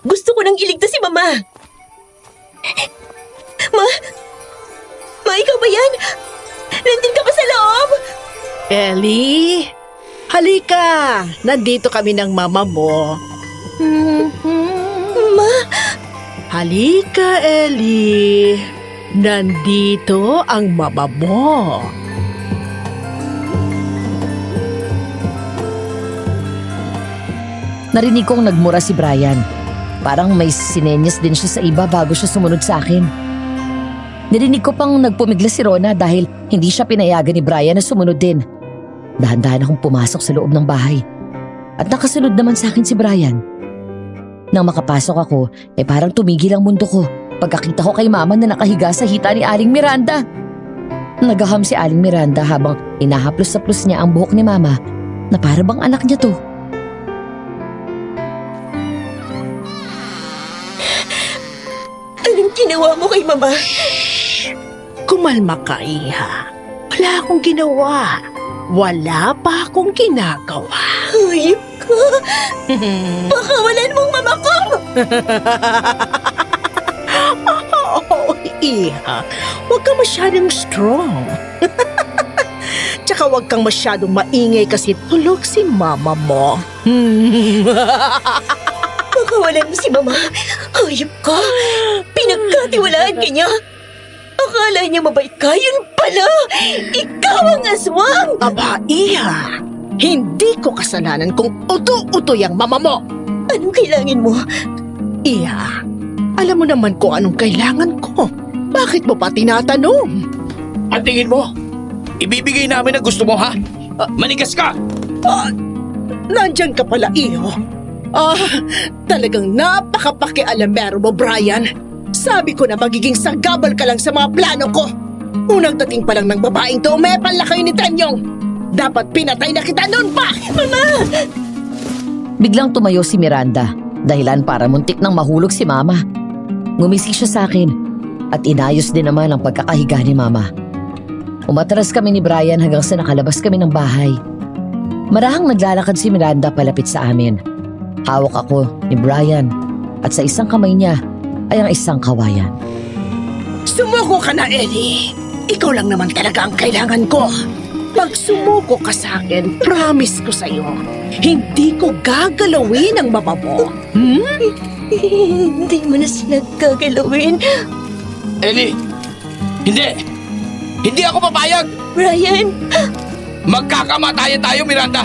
Gusto ko nang iligtas si Mama. Ma, ikaw ba yan? Nandun ka pa sa loob? Ellie, halika. Nandito kami ng mama mo. Ma, Halika, Ellie. Nandito ang mama mo. Narinig kong nagmura si Brian. Parang may sinenyas din siya sa iba bago siya sumunod sa akin. Narinig ko pang nagpumigla si Rona dahil hindi siya pinayagan ni Brian na sumunod din. Dahan-dahan akong pumasok sa loob ng bahay. At nakasunod naman sa akin si Brian. Nang makapasok ako, parang tumigil ang mundo ko pagkakita ko kay Mama na nakahiga sa hita ni Aling Miranda. Nagaham si Aling Miranda habang inahaplos-saplos niya ang buhok ni Mama na para bang anak niya to. anong ginawa mo kay Mama? Kumalma ka, Iha. Wala akong ginawa. Wala pa akong ginagawa. Hayop ka! Pakawalan mong Mama ko! Oh, Iha. Huwag kang masyadong strong. Tsaka huwag kang masyadong maingay kasi tulog si mama mo. Pakawalan mo si Mama. Hayop ka! Pinagkatiwalaan ka niya! Akala niya mabait ka, yun pala! Ikaw ang aswang! Aba, Iha. Hindi ko kasalanan kung uto-uto yung mama mo. Anong kailangan mo? Iha, alam mo naman kung anong kailangan ko. Bakit mo pa tinatanong? Ang tingin mo, ibibigay namin ang gusto mo, ha? Manigas ka! Nandyan ka pala, Iho. Talagang napakapakialamero mo, Brian. Sabi ko na magiging sagabal ka lang sa mga plano ko. Unang dating pa lang ng babaeng to, umepal na kayo ni Temyong. Dapat pinatay na kita noon pa! Mama! Biglang tumayo si Miranda, dahilan para muntik nang mahulog si Mama. Ngumisi siya sa akin at inayos din naman ang pagkakahiga ni Mama. Umatras kami ni Brian hanggang sa nakalabas kami ng bahay. Marahang naglalakad si Miranda palapit sa amin. Hawak ako ni Brian at sa isang kamay niya ay ang isang kawayan. Sumuko ka na, Ellie. Ikaw lang naman talaga ang kailangan ko. Pag sumuko ka sa akin, promise ko sa'yo, hindi ko gagalawin ang mama mo. Hindi mo na sila gagalawin. Ellie! Hindi! Hindi ako papayag! Brian! Magkakamatayan tayo, Miranda!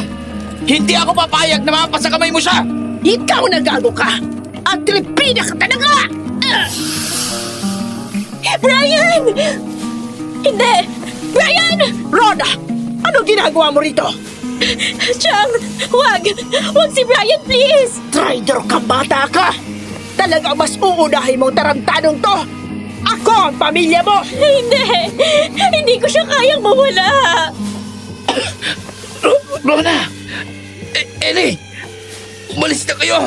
Hindi ako papayag na mapasa kamay mo siya! Ikaw na gago ka! At tripida ka talaga! Brian! Hindi! Brian! Rhoda! Ano ginagawa mo rito? Chang! Wag! Wag si Brian, please! Traitor ka, bata ka! Talagang mas uunahin mong tarantadong to! Ako ang pamilya mo! Hindi! Hindi ko siya kayang mawala! Rona! Ellie! Umalis na kayo!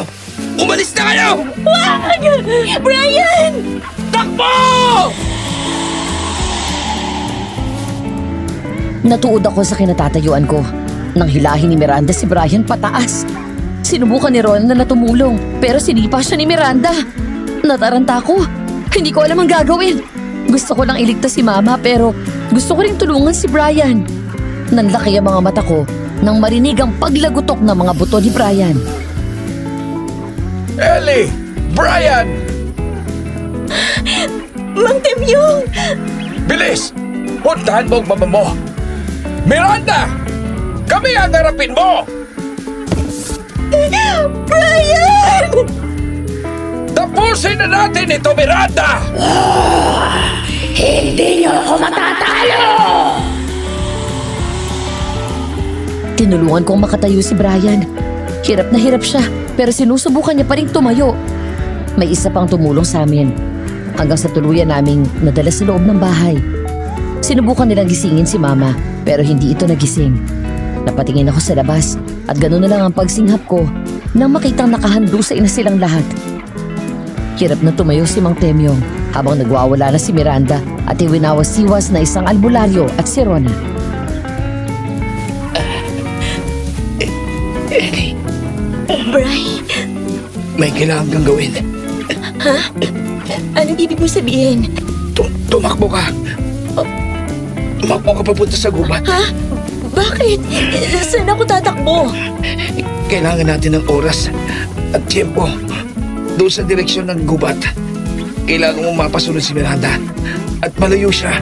Umalis na kayo! Wag! Brian! Takbo! Natuod ako sa kinatatayuan ko. Nang hilahin ni Miranda si Brian pataas. Sinubukan ni Ron na tumulong pero sinipa siya ni Miranda. Nataranta ko. Hindi ko alam ang gagawin. Gusto ko lang iligtas si Mama pero gusto ko ring tulungan si Brian. Nanlaki ang mga mata ko nang marinig ang paglagutok ng mga buto ni Brian. Ellie! Brian! Mang Temyong! Bilis! Puntahan mo ang mama mo! Miranda! Kami ang harapin mo! Brian! Tapusin na natin ito, Miranda! Hindi niyo ako matatalo! Tinulungan kong makatayo si Brian. Hirap na hirap siya pero sinusubukan niya pa rin tumayo. May isa pang tumulong sa amin hanggang sa tuluyan naming nadala sa loob ng bahay. Sinubukan nilang gisingin si Mama pero hindi ito nagising. Napatingin ako sa labas at gano'n na lang ang pagsinghap ko nang makitang nakahandusay na silang lahat. Hirap na tumayo si Mang Temyong habang nagwawala na si Miranda at iwinawas-iwas na isang albularyo at si Rona. Ellie, Brian! may kailangan kang gawin. Anong ibig mo sabihin? Tumakbo ka. Tumakbo ka papunta sa gubat. Ha? Bakit? Saan ako tatakbo? Kailangan natin ng oras at tiyempo. Doon sa direksyon ng gubat. Kailangan mo mapasunod si Miranda at malayo siya.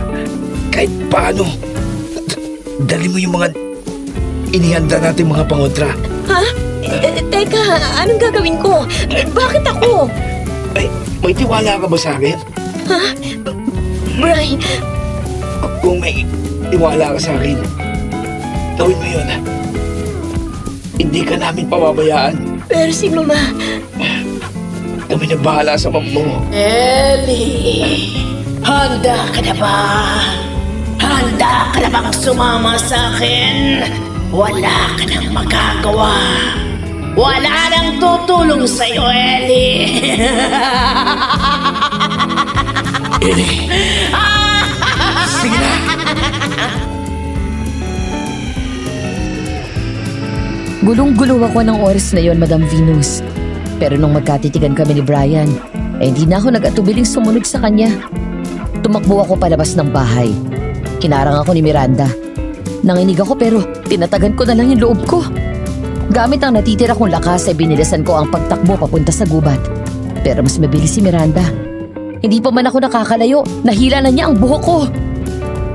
Kahit paano. Dali mo yung mga inihanda natin mga pangontra. Ha? Teka, anong gagawin ko? Bakit ako? Ay, may tiwala ka ba sa akin? Brian, Kung may tiwala ka sa akin, gawin mo yun. Hindi ka namin pababayaan. pero si Mama... Kami na bahala sa mama mo. Ellie! Handa ka na ba? Handa ka na bang sumama sa akin? Wala ka nang magagawa. Wala nang tutulong sa'yo, Ellie. Ellie. Sige na. Gulong-gulo ako ng oras na yon, Madam Venus. Pero nung magkatitigan kami ni Brian, hindi na ako nag-atubiling sumunod sa kanya. Tumakbo ako palabas ng bahay. Kinarang ako ni Miranda. Nanginig ako pero tinatagan ko na lang yung loob ko. Gamit ang natitira kong lakas ay binilasan ko ang pagtakbo papunta sa gubat. Pero mas mabilis si Miranda. Hindi pa man ako nakakalayo, nahila na niya ang buhok ko.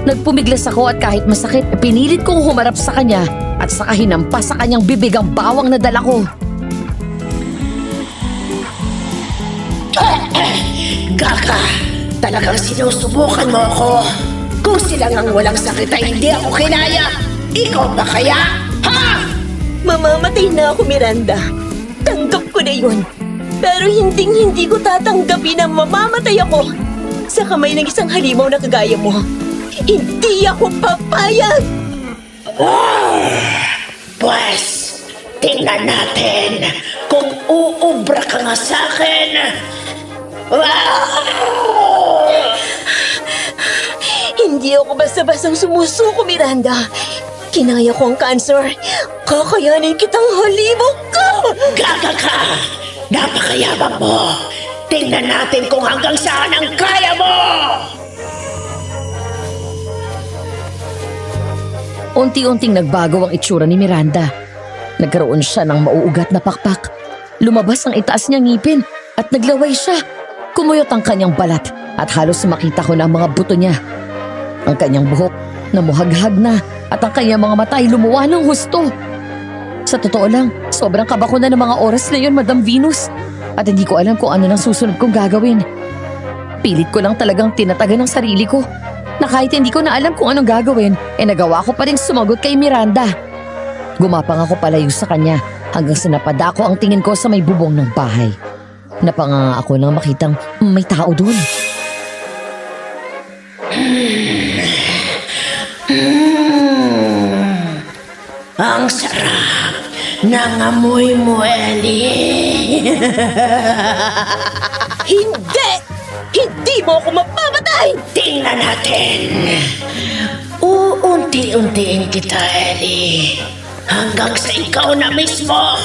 Nagpumiglas ako at kahit masakit, pinilit kong humarap sa kanya at saka hinampas sa kanyang bibig ang bawang na dala ko. Gaka, talagang sinusubukan mo ako. Kung sila ngang walang sakit ay hindi ako kinaya, ikaw ba kaya? Ha? Mamamatay na ako, Miranda. Tanggap ko na yun. Pero hindi ko tatanggapin na mamamatay ako sa kamay ng isang halimaw na kagaya mo. Hindi ako papayag! Pues, tingnan natin kung uubra ka nga sa akin. Hindi ako basta-bastang sumusuko, Miranda. Kinaya ko ang cancer. Kakayanin kitang halibok ka! Gaga ka! Napakayabang mo! Tingnan natin kung hanggang saan ang kaya mo! Unti-unting nagbago ang itsura ni Miranda. Nagkaroon siya ng mauugat na pakpak. Lumabas ang itaas niyang ngipin at naglaway siya. Kumuyot ang kanyang balat at halos makita ko na ang mga buto niya. Ang kanyang buhok namuhaghag na at ang kanyang mga mata ay lumuwa ng husto. Sa totoo lang, sobrang kaba ko na ng mga oras na yun, Madam Venus. At hindi ko alam kung ano nang susunod kong gagawin. Pilit ko lang talagang tinatagan ng sarili ko na kahit hindi ko na alam kung anong gagawin, nagawa ko pa rin sumagot kay Miranda. Gumapang ako palayo sa kanya hanggang sa napadako ang tingin ko sa may bubong ng bahay. Napanganga ako nang makitang may tao doon. Ang sarap ng amoy mo, Ellie. Hindi! Hindi mo ako mapamatay! Tingnan natin. Uunti-untiin kita, Ellie. Hanggang sa ikaw na mismo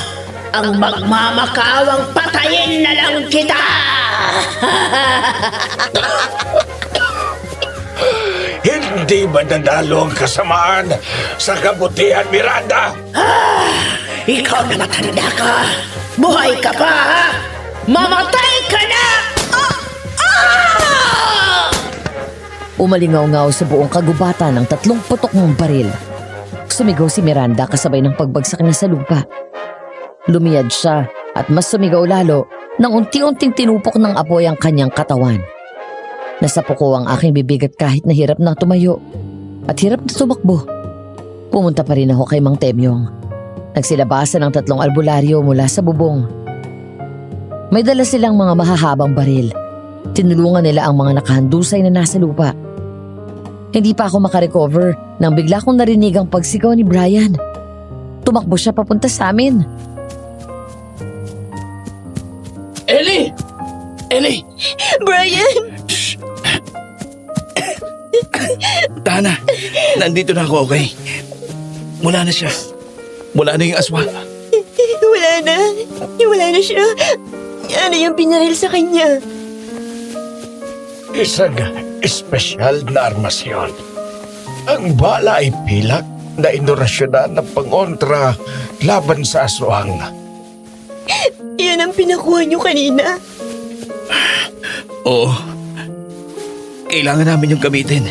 ang magmamakawang patayin na lang kita. Hindi mananalo ang kasamaan sa kabutihan, Miranda. Ikaw na matanda ka. Buhay ka pa, ha? Mamatay ka na! Umalingaw-ngaw sa buong kagubatan ng 3 putok ng baril. Sumigaw si Miranda kasabay ng pagbagsak niya sa lupa. Lumiyad siya at mas sumigaw lalo nang unti-unting tinupok ng apoy ang kanyang katawan. Nasapo ko ang aking bibig at kahit na hirap na tumayo at hirap na tumakbo. Pumunta pa rin ako kay Mang Temyong. Nagsilabasan ng 3 albularyo mula sa bubong. May dala silang mga mahahabang baril. Tinulungan nila ang mga nakahandusay na nasa lupa. Hindi pa ako makarecover nang bigla kong narinig ang pagsigaw ni Brian. Tumakbo siya papunta sa amin. Ellie! Ellie! Brian! Tana, nandito na ako, okay? Wala na siya. Wala na yung aswang. Wala na. Wala na siya. Ano yung pinaril sa kanya? Isang espesyal na armasyon. Ang bala ay pilak na inorasyonan ng pangontra laban sa aswang. Yan ang pinakuha niyo kanina. Oo. Kailangan namin yung gamitin.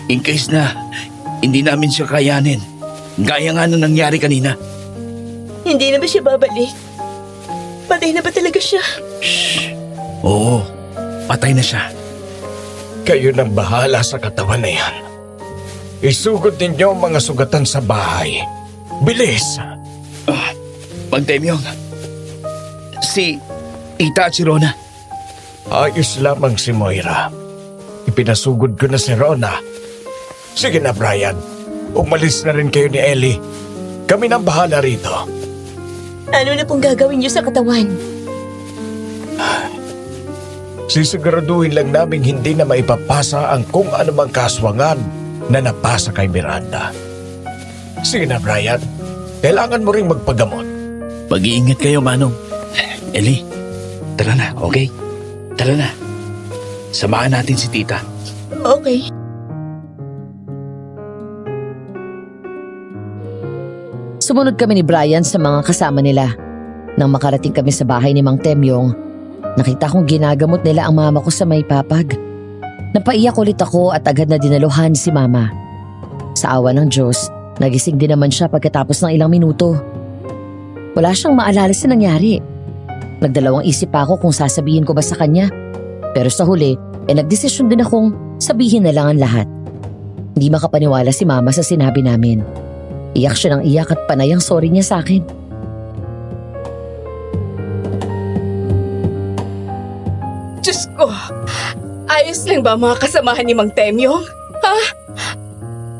In case na hindi namin siya kayanin. Gaya nga na nangyari kanina. Hindi na ba siya babalik? Patay na ba talaga siya? Oo, patay na siya. Kayo nang bahala sa katawan na yan. Isugod ninyo ang mga sugatan sa bahay. Bilis! Pagtemyong, si Tita at si Rona. Ayos lamang si Moira. Ipinasugod ko na si Rona. Sige na, Brian. Umalis na rin kayo ni Ellie. Kami nang bahala rito. Ano na pong gagawin niyo sa katawan? Sisiguraduhin lang namin hindi na maipapasa ang kung anumang kaswangan na napasa kay Miranda. Sige na, Brian. Kailangan mo ring magpagamot. Mag-iingat kayo, Manong. Ellie, tara na, okay? Tara na. Samahan natin si Tita. Okay. Sumunod kami ni Brian sa mga kasama nila. Nang makarating kami sa bahay ni Mang Temyong, nakita kong ginagamot nila ang mama ko sa may papag. Napaiyak ulit ako at agad na dinaluhan si mama. Sa awa ng Diyos, nagising din naman siya pagkatapos ng ilang minuto. Wala siyang maalala sa nangyari. Nagdalawang isip pa ako kung sasabihin ko ba sa kanya. Pero sa huli, nagdesisyon din akong sabihin na lang ang lahat. Hindi makapaniwala si mama sa sinabi namin. Iyak siya ng iyak at panay ang sorry niya sa akin. Diyos ko, ayos lang ba mga kasamahan ni Mang Temyong? Ha?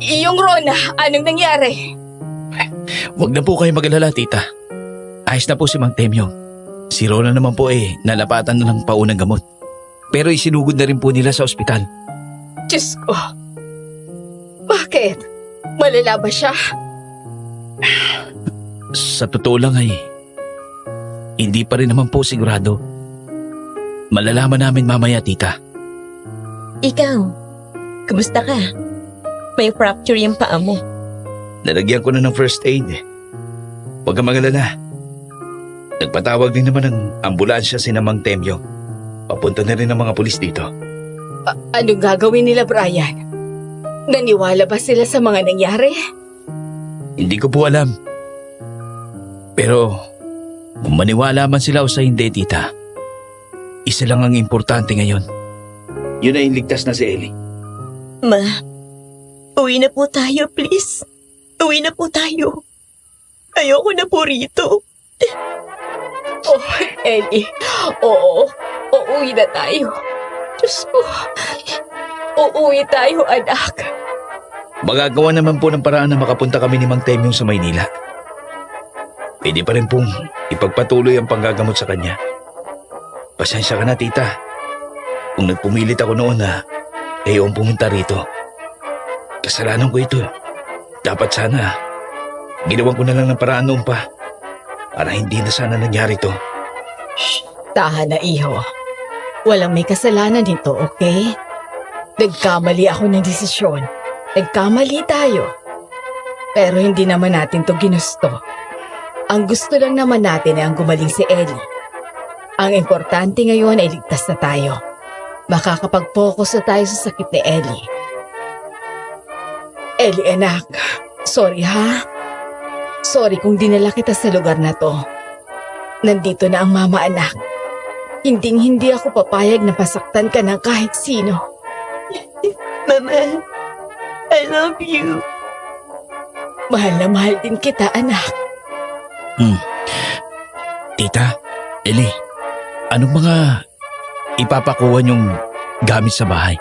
Iyong Rona, anong nangyari? Huwag na po kayo mag-alala, Tita. Ayos na po si Mang Temyong. Si Rona naman po nalapatan na ng paunang gamot. Pero isinugod na rin po nila sa ospital. Diyos ko. Bakit? Malala ba siya? Sa totoo lang ay hindi pa rin naman po sigurado. Malalaman namin mamaya, tita. Ikaw, kumusta ka? May fracture yung paa mo. Nalagyan ko na ng first aid. Huwag kang mag-alala. Nagpatawag din naman ng ambulansya si Mang Temyo. Papunta na rin ang mga pulis dito. Anong gagawin nila, Brian? Naniwala ba sila sa mga nangyari? Hindi ko po alam. Pero kung maniwala man sila o sa hindi, tita, isa lang ang importante ngayon. Yun ay ligtas na si Ellie. Ma, uwi na po tayo, please. Uwi na po tayo. Ayoko na po rito. Oh, Ellie. Oo, uuwi na tayo. Diyos ko. Uuwi tayo, anak. Magagawa naman po ng paraan na makapunta kami ni Mang Temyo sa Maynila. Pwede pa rin pong ipagpatuloy ang panggagamot sa kanya. Pasensya ka na, tita. Kung nagpumilit ako noon na ayong pumunta rito. Kasalanan ko ito. Dapat sana ginawan ko na lang ng paraan noon pa para hindi na sana nangyari to. Tahan na, iho. Walang may kasalanan nito, okay? Nagkamali ako ng desisyon. Nagkamali tayo. Pero hindi naman natin to ginusto. Ang gusto lang naman natin ay ang gumaling si Ellie. Ang importante ngayon ay ligtas na tayo. Makakapag-focus na tayo sa sakit ni Ellie. Ellie, anak. Sorry, ha? Sorry kung dinala kita sa lugar na to. Nandito na ang mama, anak. Hindi ako papayag na pasaktan ka ng kahit sino. Mama, I love you. Mahal na mahal din kita, anak. Tita, Ellie, anong mga ipapakuha niyong gamit sa bahay?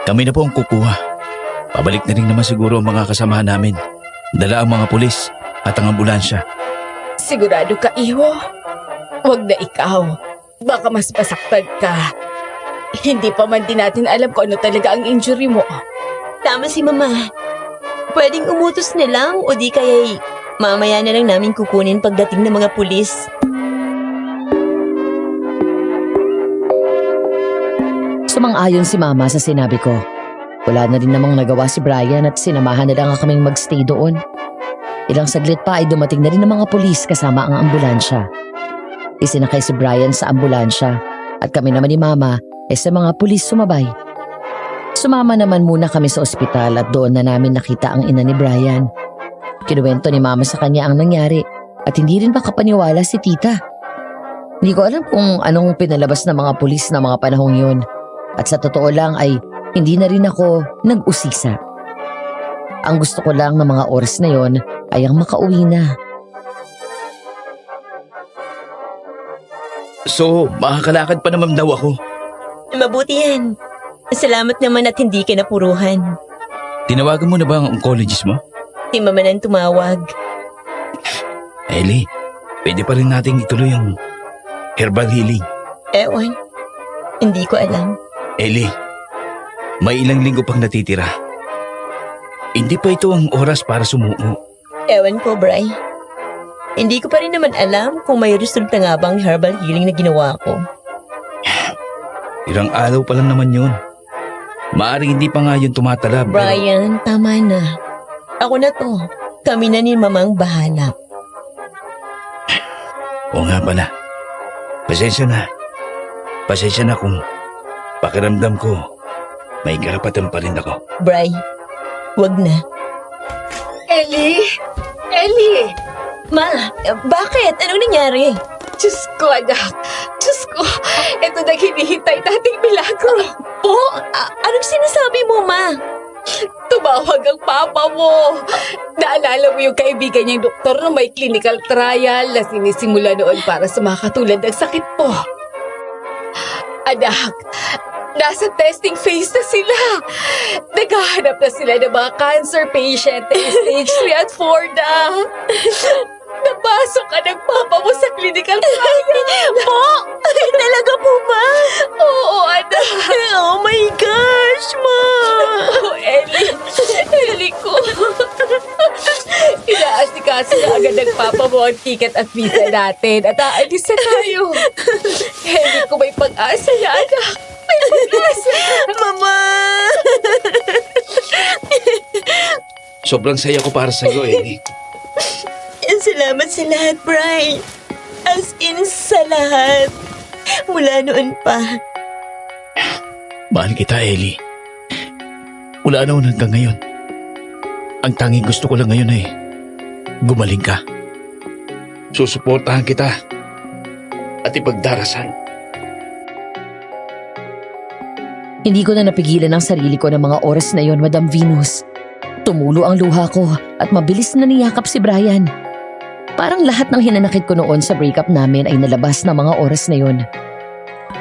Kami na po ang kukuha. Pabalik na rin naman siguro ang mga kasamahan namin. Dala ang mga pulis at ang ambulansya. Sigurado ka, iho? Huwag na ikaw. Baka mas masaktan ka. Hindi pa man din natin alam kung ano talaga ang injury mo. Tama si Mama. Pwedeng umutos na lang o di kaya'y mamaya na lang namin kukunin pagdating ng mga pulis. Sumang-ayon si Mama sa sinabi ko. Wala na rin namang nagawa si Brian at sinamahan na lang kaming magstay doon. Ilang saglit pa ay dumating na rin ng mga pulis kasama ang ambulansya. Isinakay si Brian sa ambulansya at kami naman ni Mama ay sa mga pulis sumabay. Sumama naman muna kami sa ospital at doon na namin nakita ang ina ni Brian. Kinuwento ni Mama sa kanya ang nangyari at hindi rin makapaniwala si tita. Hindi ko alam kung anong pinalabas ng mga pulis na mga panahong yun. At sa totoo lang ay hindi na rin ako nag-usisa. Ang gusto ko lang ng mga oras na yon ay ang makauwi na. So, makakalakad pa naman daw ako. Mabuti yan. Salamat naman at hindi ka napuruhan. Tinawagan mo na ba ang oncologist mo? Si Mama nang tumawag. Ellie, pwede pa rin nating ituloy ang herbal healing. Ewan, hindi ko alam. Ellie, may ilang linggo pang natitira. Hindi pa ito ang oras para sumuko. Ewan ko, Bri. Hindi ko pa rin naman alam kung may resulta nga bang herbal healing na ginawa ko. Ilang araw pa lang naman yun. Maaring hindi pa nga yun tumatalab. Brian, tama na. Ako na to. Kami na ni Mamang bahala. Oo nga pala. Pasensya na. Pasensya na kung pakiramdam ko may karapatan pa rin ako. Bri, wag na. Ellie! Ellie! Ma, bakit? Anong nangyari? Diyos ko, anak. Diyos ko, ito na hinihintay nating milagro. Oh, anong sinasabi mo, Ma? Tumawag ang papa mo. Naalala mo yung kaibigan niyang doktor na may clinical trial na sinisimula noon para sa mga katulad ng sakit mo. Anak, nasa testing phase na sila. Naghahanap na sila ng mga cancer patient na stage 3 at 4 na. Napasok ka ng papa mo sa clinical trial. Po? Talaga po ba? Oo, anak. Oh my gosh, Ma! Oh, Ellie. Ellie ko. Inaasik Inasikaso na agad ng papa mo ang ticket at visa natin at aalis na tayo. Hindi ko may pag-asa na, anak. May pag-asa. Mama! Sobrang saya ko para sa'yo, Ellie. Salamat sa lahat, Brian. As in sa lahat. Mula noon pa. Mahal kita, Ellie. Mula noon hanggang ngayon. Ang tanging gusto ko lang ngayon ay gumaling ka. Susuportahan kita at ipagdarasal. Hindi ko na napigilan ang sarili ko ng mga oras na yon, Madam Venus. Tumulo ang luha ko at mabilis na niyakap si Brian. Parang lahat ng hinanakit ko noon sa breakup namin ay nalabas ng mga oras na yon.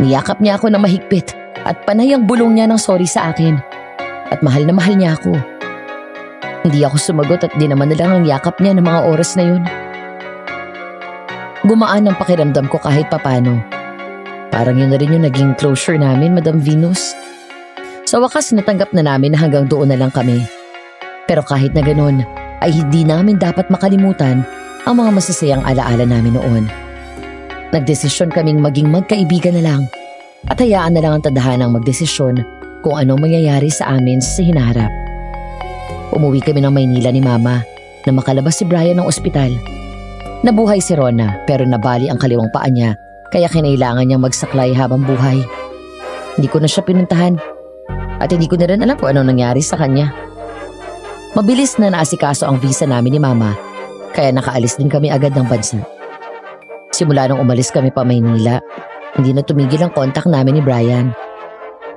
Niyakap niya ako ng mahigpit at panay ang bulong niya ng sorry sa akin. At mahal na mahal niya ako. Hindi ako sumagot at di naman na lang ang yakap niya ng mga oras na yun. Gumaan ang pakiramdam ko kahit papano. Parang yun na rin yung naging closure namin, Madam Venus. Sa wakas natanggap na namin na hanggang doon na lang kami. Pero kahit na ganun, ay hindi namin dapat makalimutan ang mga masasayang alaala namin noon. Nagdesisyon kaming maging magkaibigan na lang at hayaan na lang ang tadhanang magdesisyon kung anong mangyayari sa amin sa hinaharap. Umuwi kami ng Maynila ni Mama na makalabas si Brian ng ospital. Nabuhay si Rona pero nabali ang kaliwang paa niya kaya kinailangan niyang magsaklay habang buhay. Hindi ko na siya pinuntahan at hindi ko na rin alam kung anong nangyari sa kanya. Mabilis na naasikaso ang visa namin ni Mama kaya nakaalis din kami agad ng bansa. Simula nung umalis kami pa Maynila, hindi na tumigil ang kontak namin ni Brian.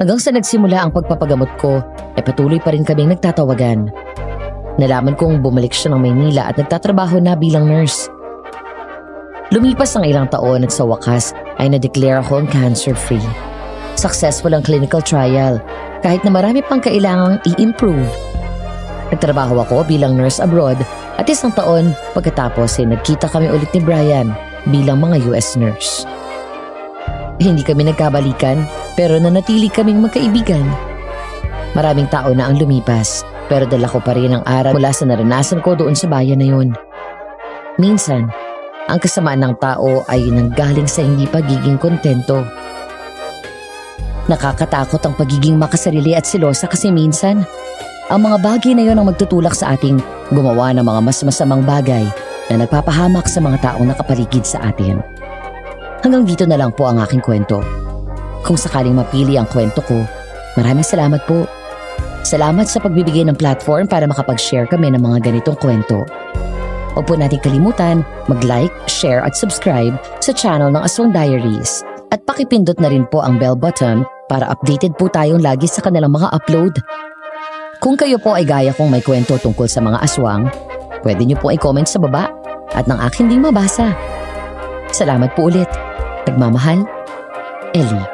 Hanggang sa nagsimula ang pagpapagamot ko, ay patuloy pa rin kaming nagtatawagan. Nalaman kong bumalik siya ng Maynila at nagtatrabaho na bilang nurse. Lumipas ang ilang taon at sa wakas ay na-declare akong cancer-free. Successful ang clinical trial kahit na marami pang kailangang i-improve. Nagtrabaho ako bilang nurse abroad at isang taon pagkatapos ay nagkita kami ulit ni Brian bilang mga US nurse. Hindi kami nagkabalikan pero nanatili kaming magkaibigan. Maraming tao na ang lumipas pero dala ko pa rin ang aral mula sa naranasan ko doon sa bayan na yun. Minsan, ang kasamaan ng tao ay nanggaling sa hindi pagiging kontento. Nakakatakot ang pagiging makasarili at silosa kasi minsan, ang mga bagay na yun ang magtutulak sa ating gumawa ng mga mas masamang bagay na nagpapahamak sa mga taong nakapaligid sa atin. Hanggang dito na lang po ang aking kwento. Kung sakaling mapili ang kwento ko, maraming salamat po. Salamat sa pagbibigay ng platform para makapag-share kami ng mga ganitong kwento. Huwag po natin kalimutan mag-like, share at subscribe sa channel ng Aswang Diaries. At pakipindot na rin po ang bell button para updated po tayong lagi sa kanilang mga upload. Kung kayo po ay gaya kong may kwento tungkol sa mga aswang, pwede niyo po i-comment sa baba at nang aking ding mabasa. Salamat po ulit. Nagmamahal, Ellie.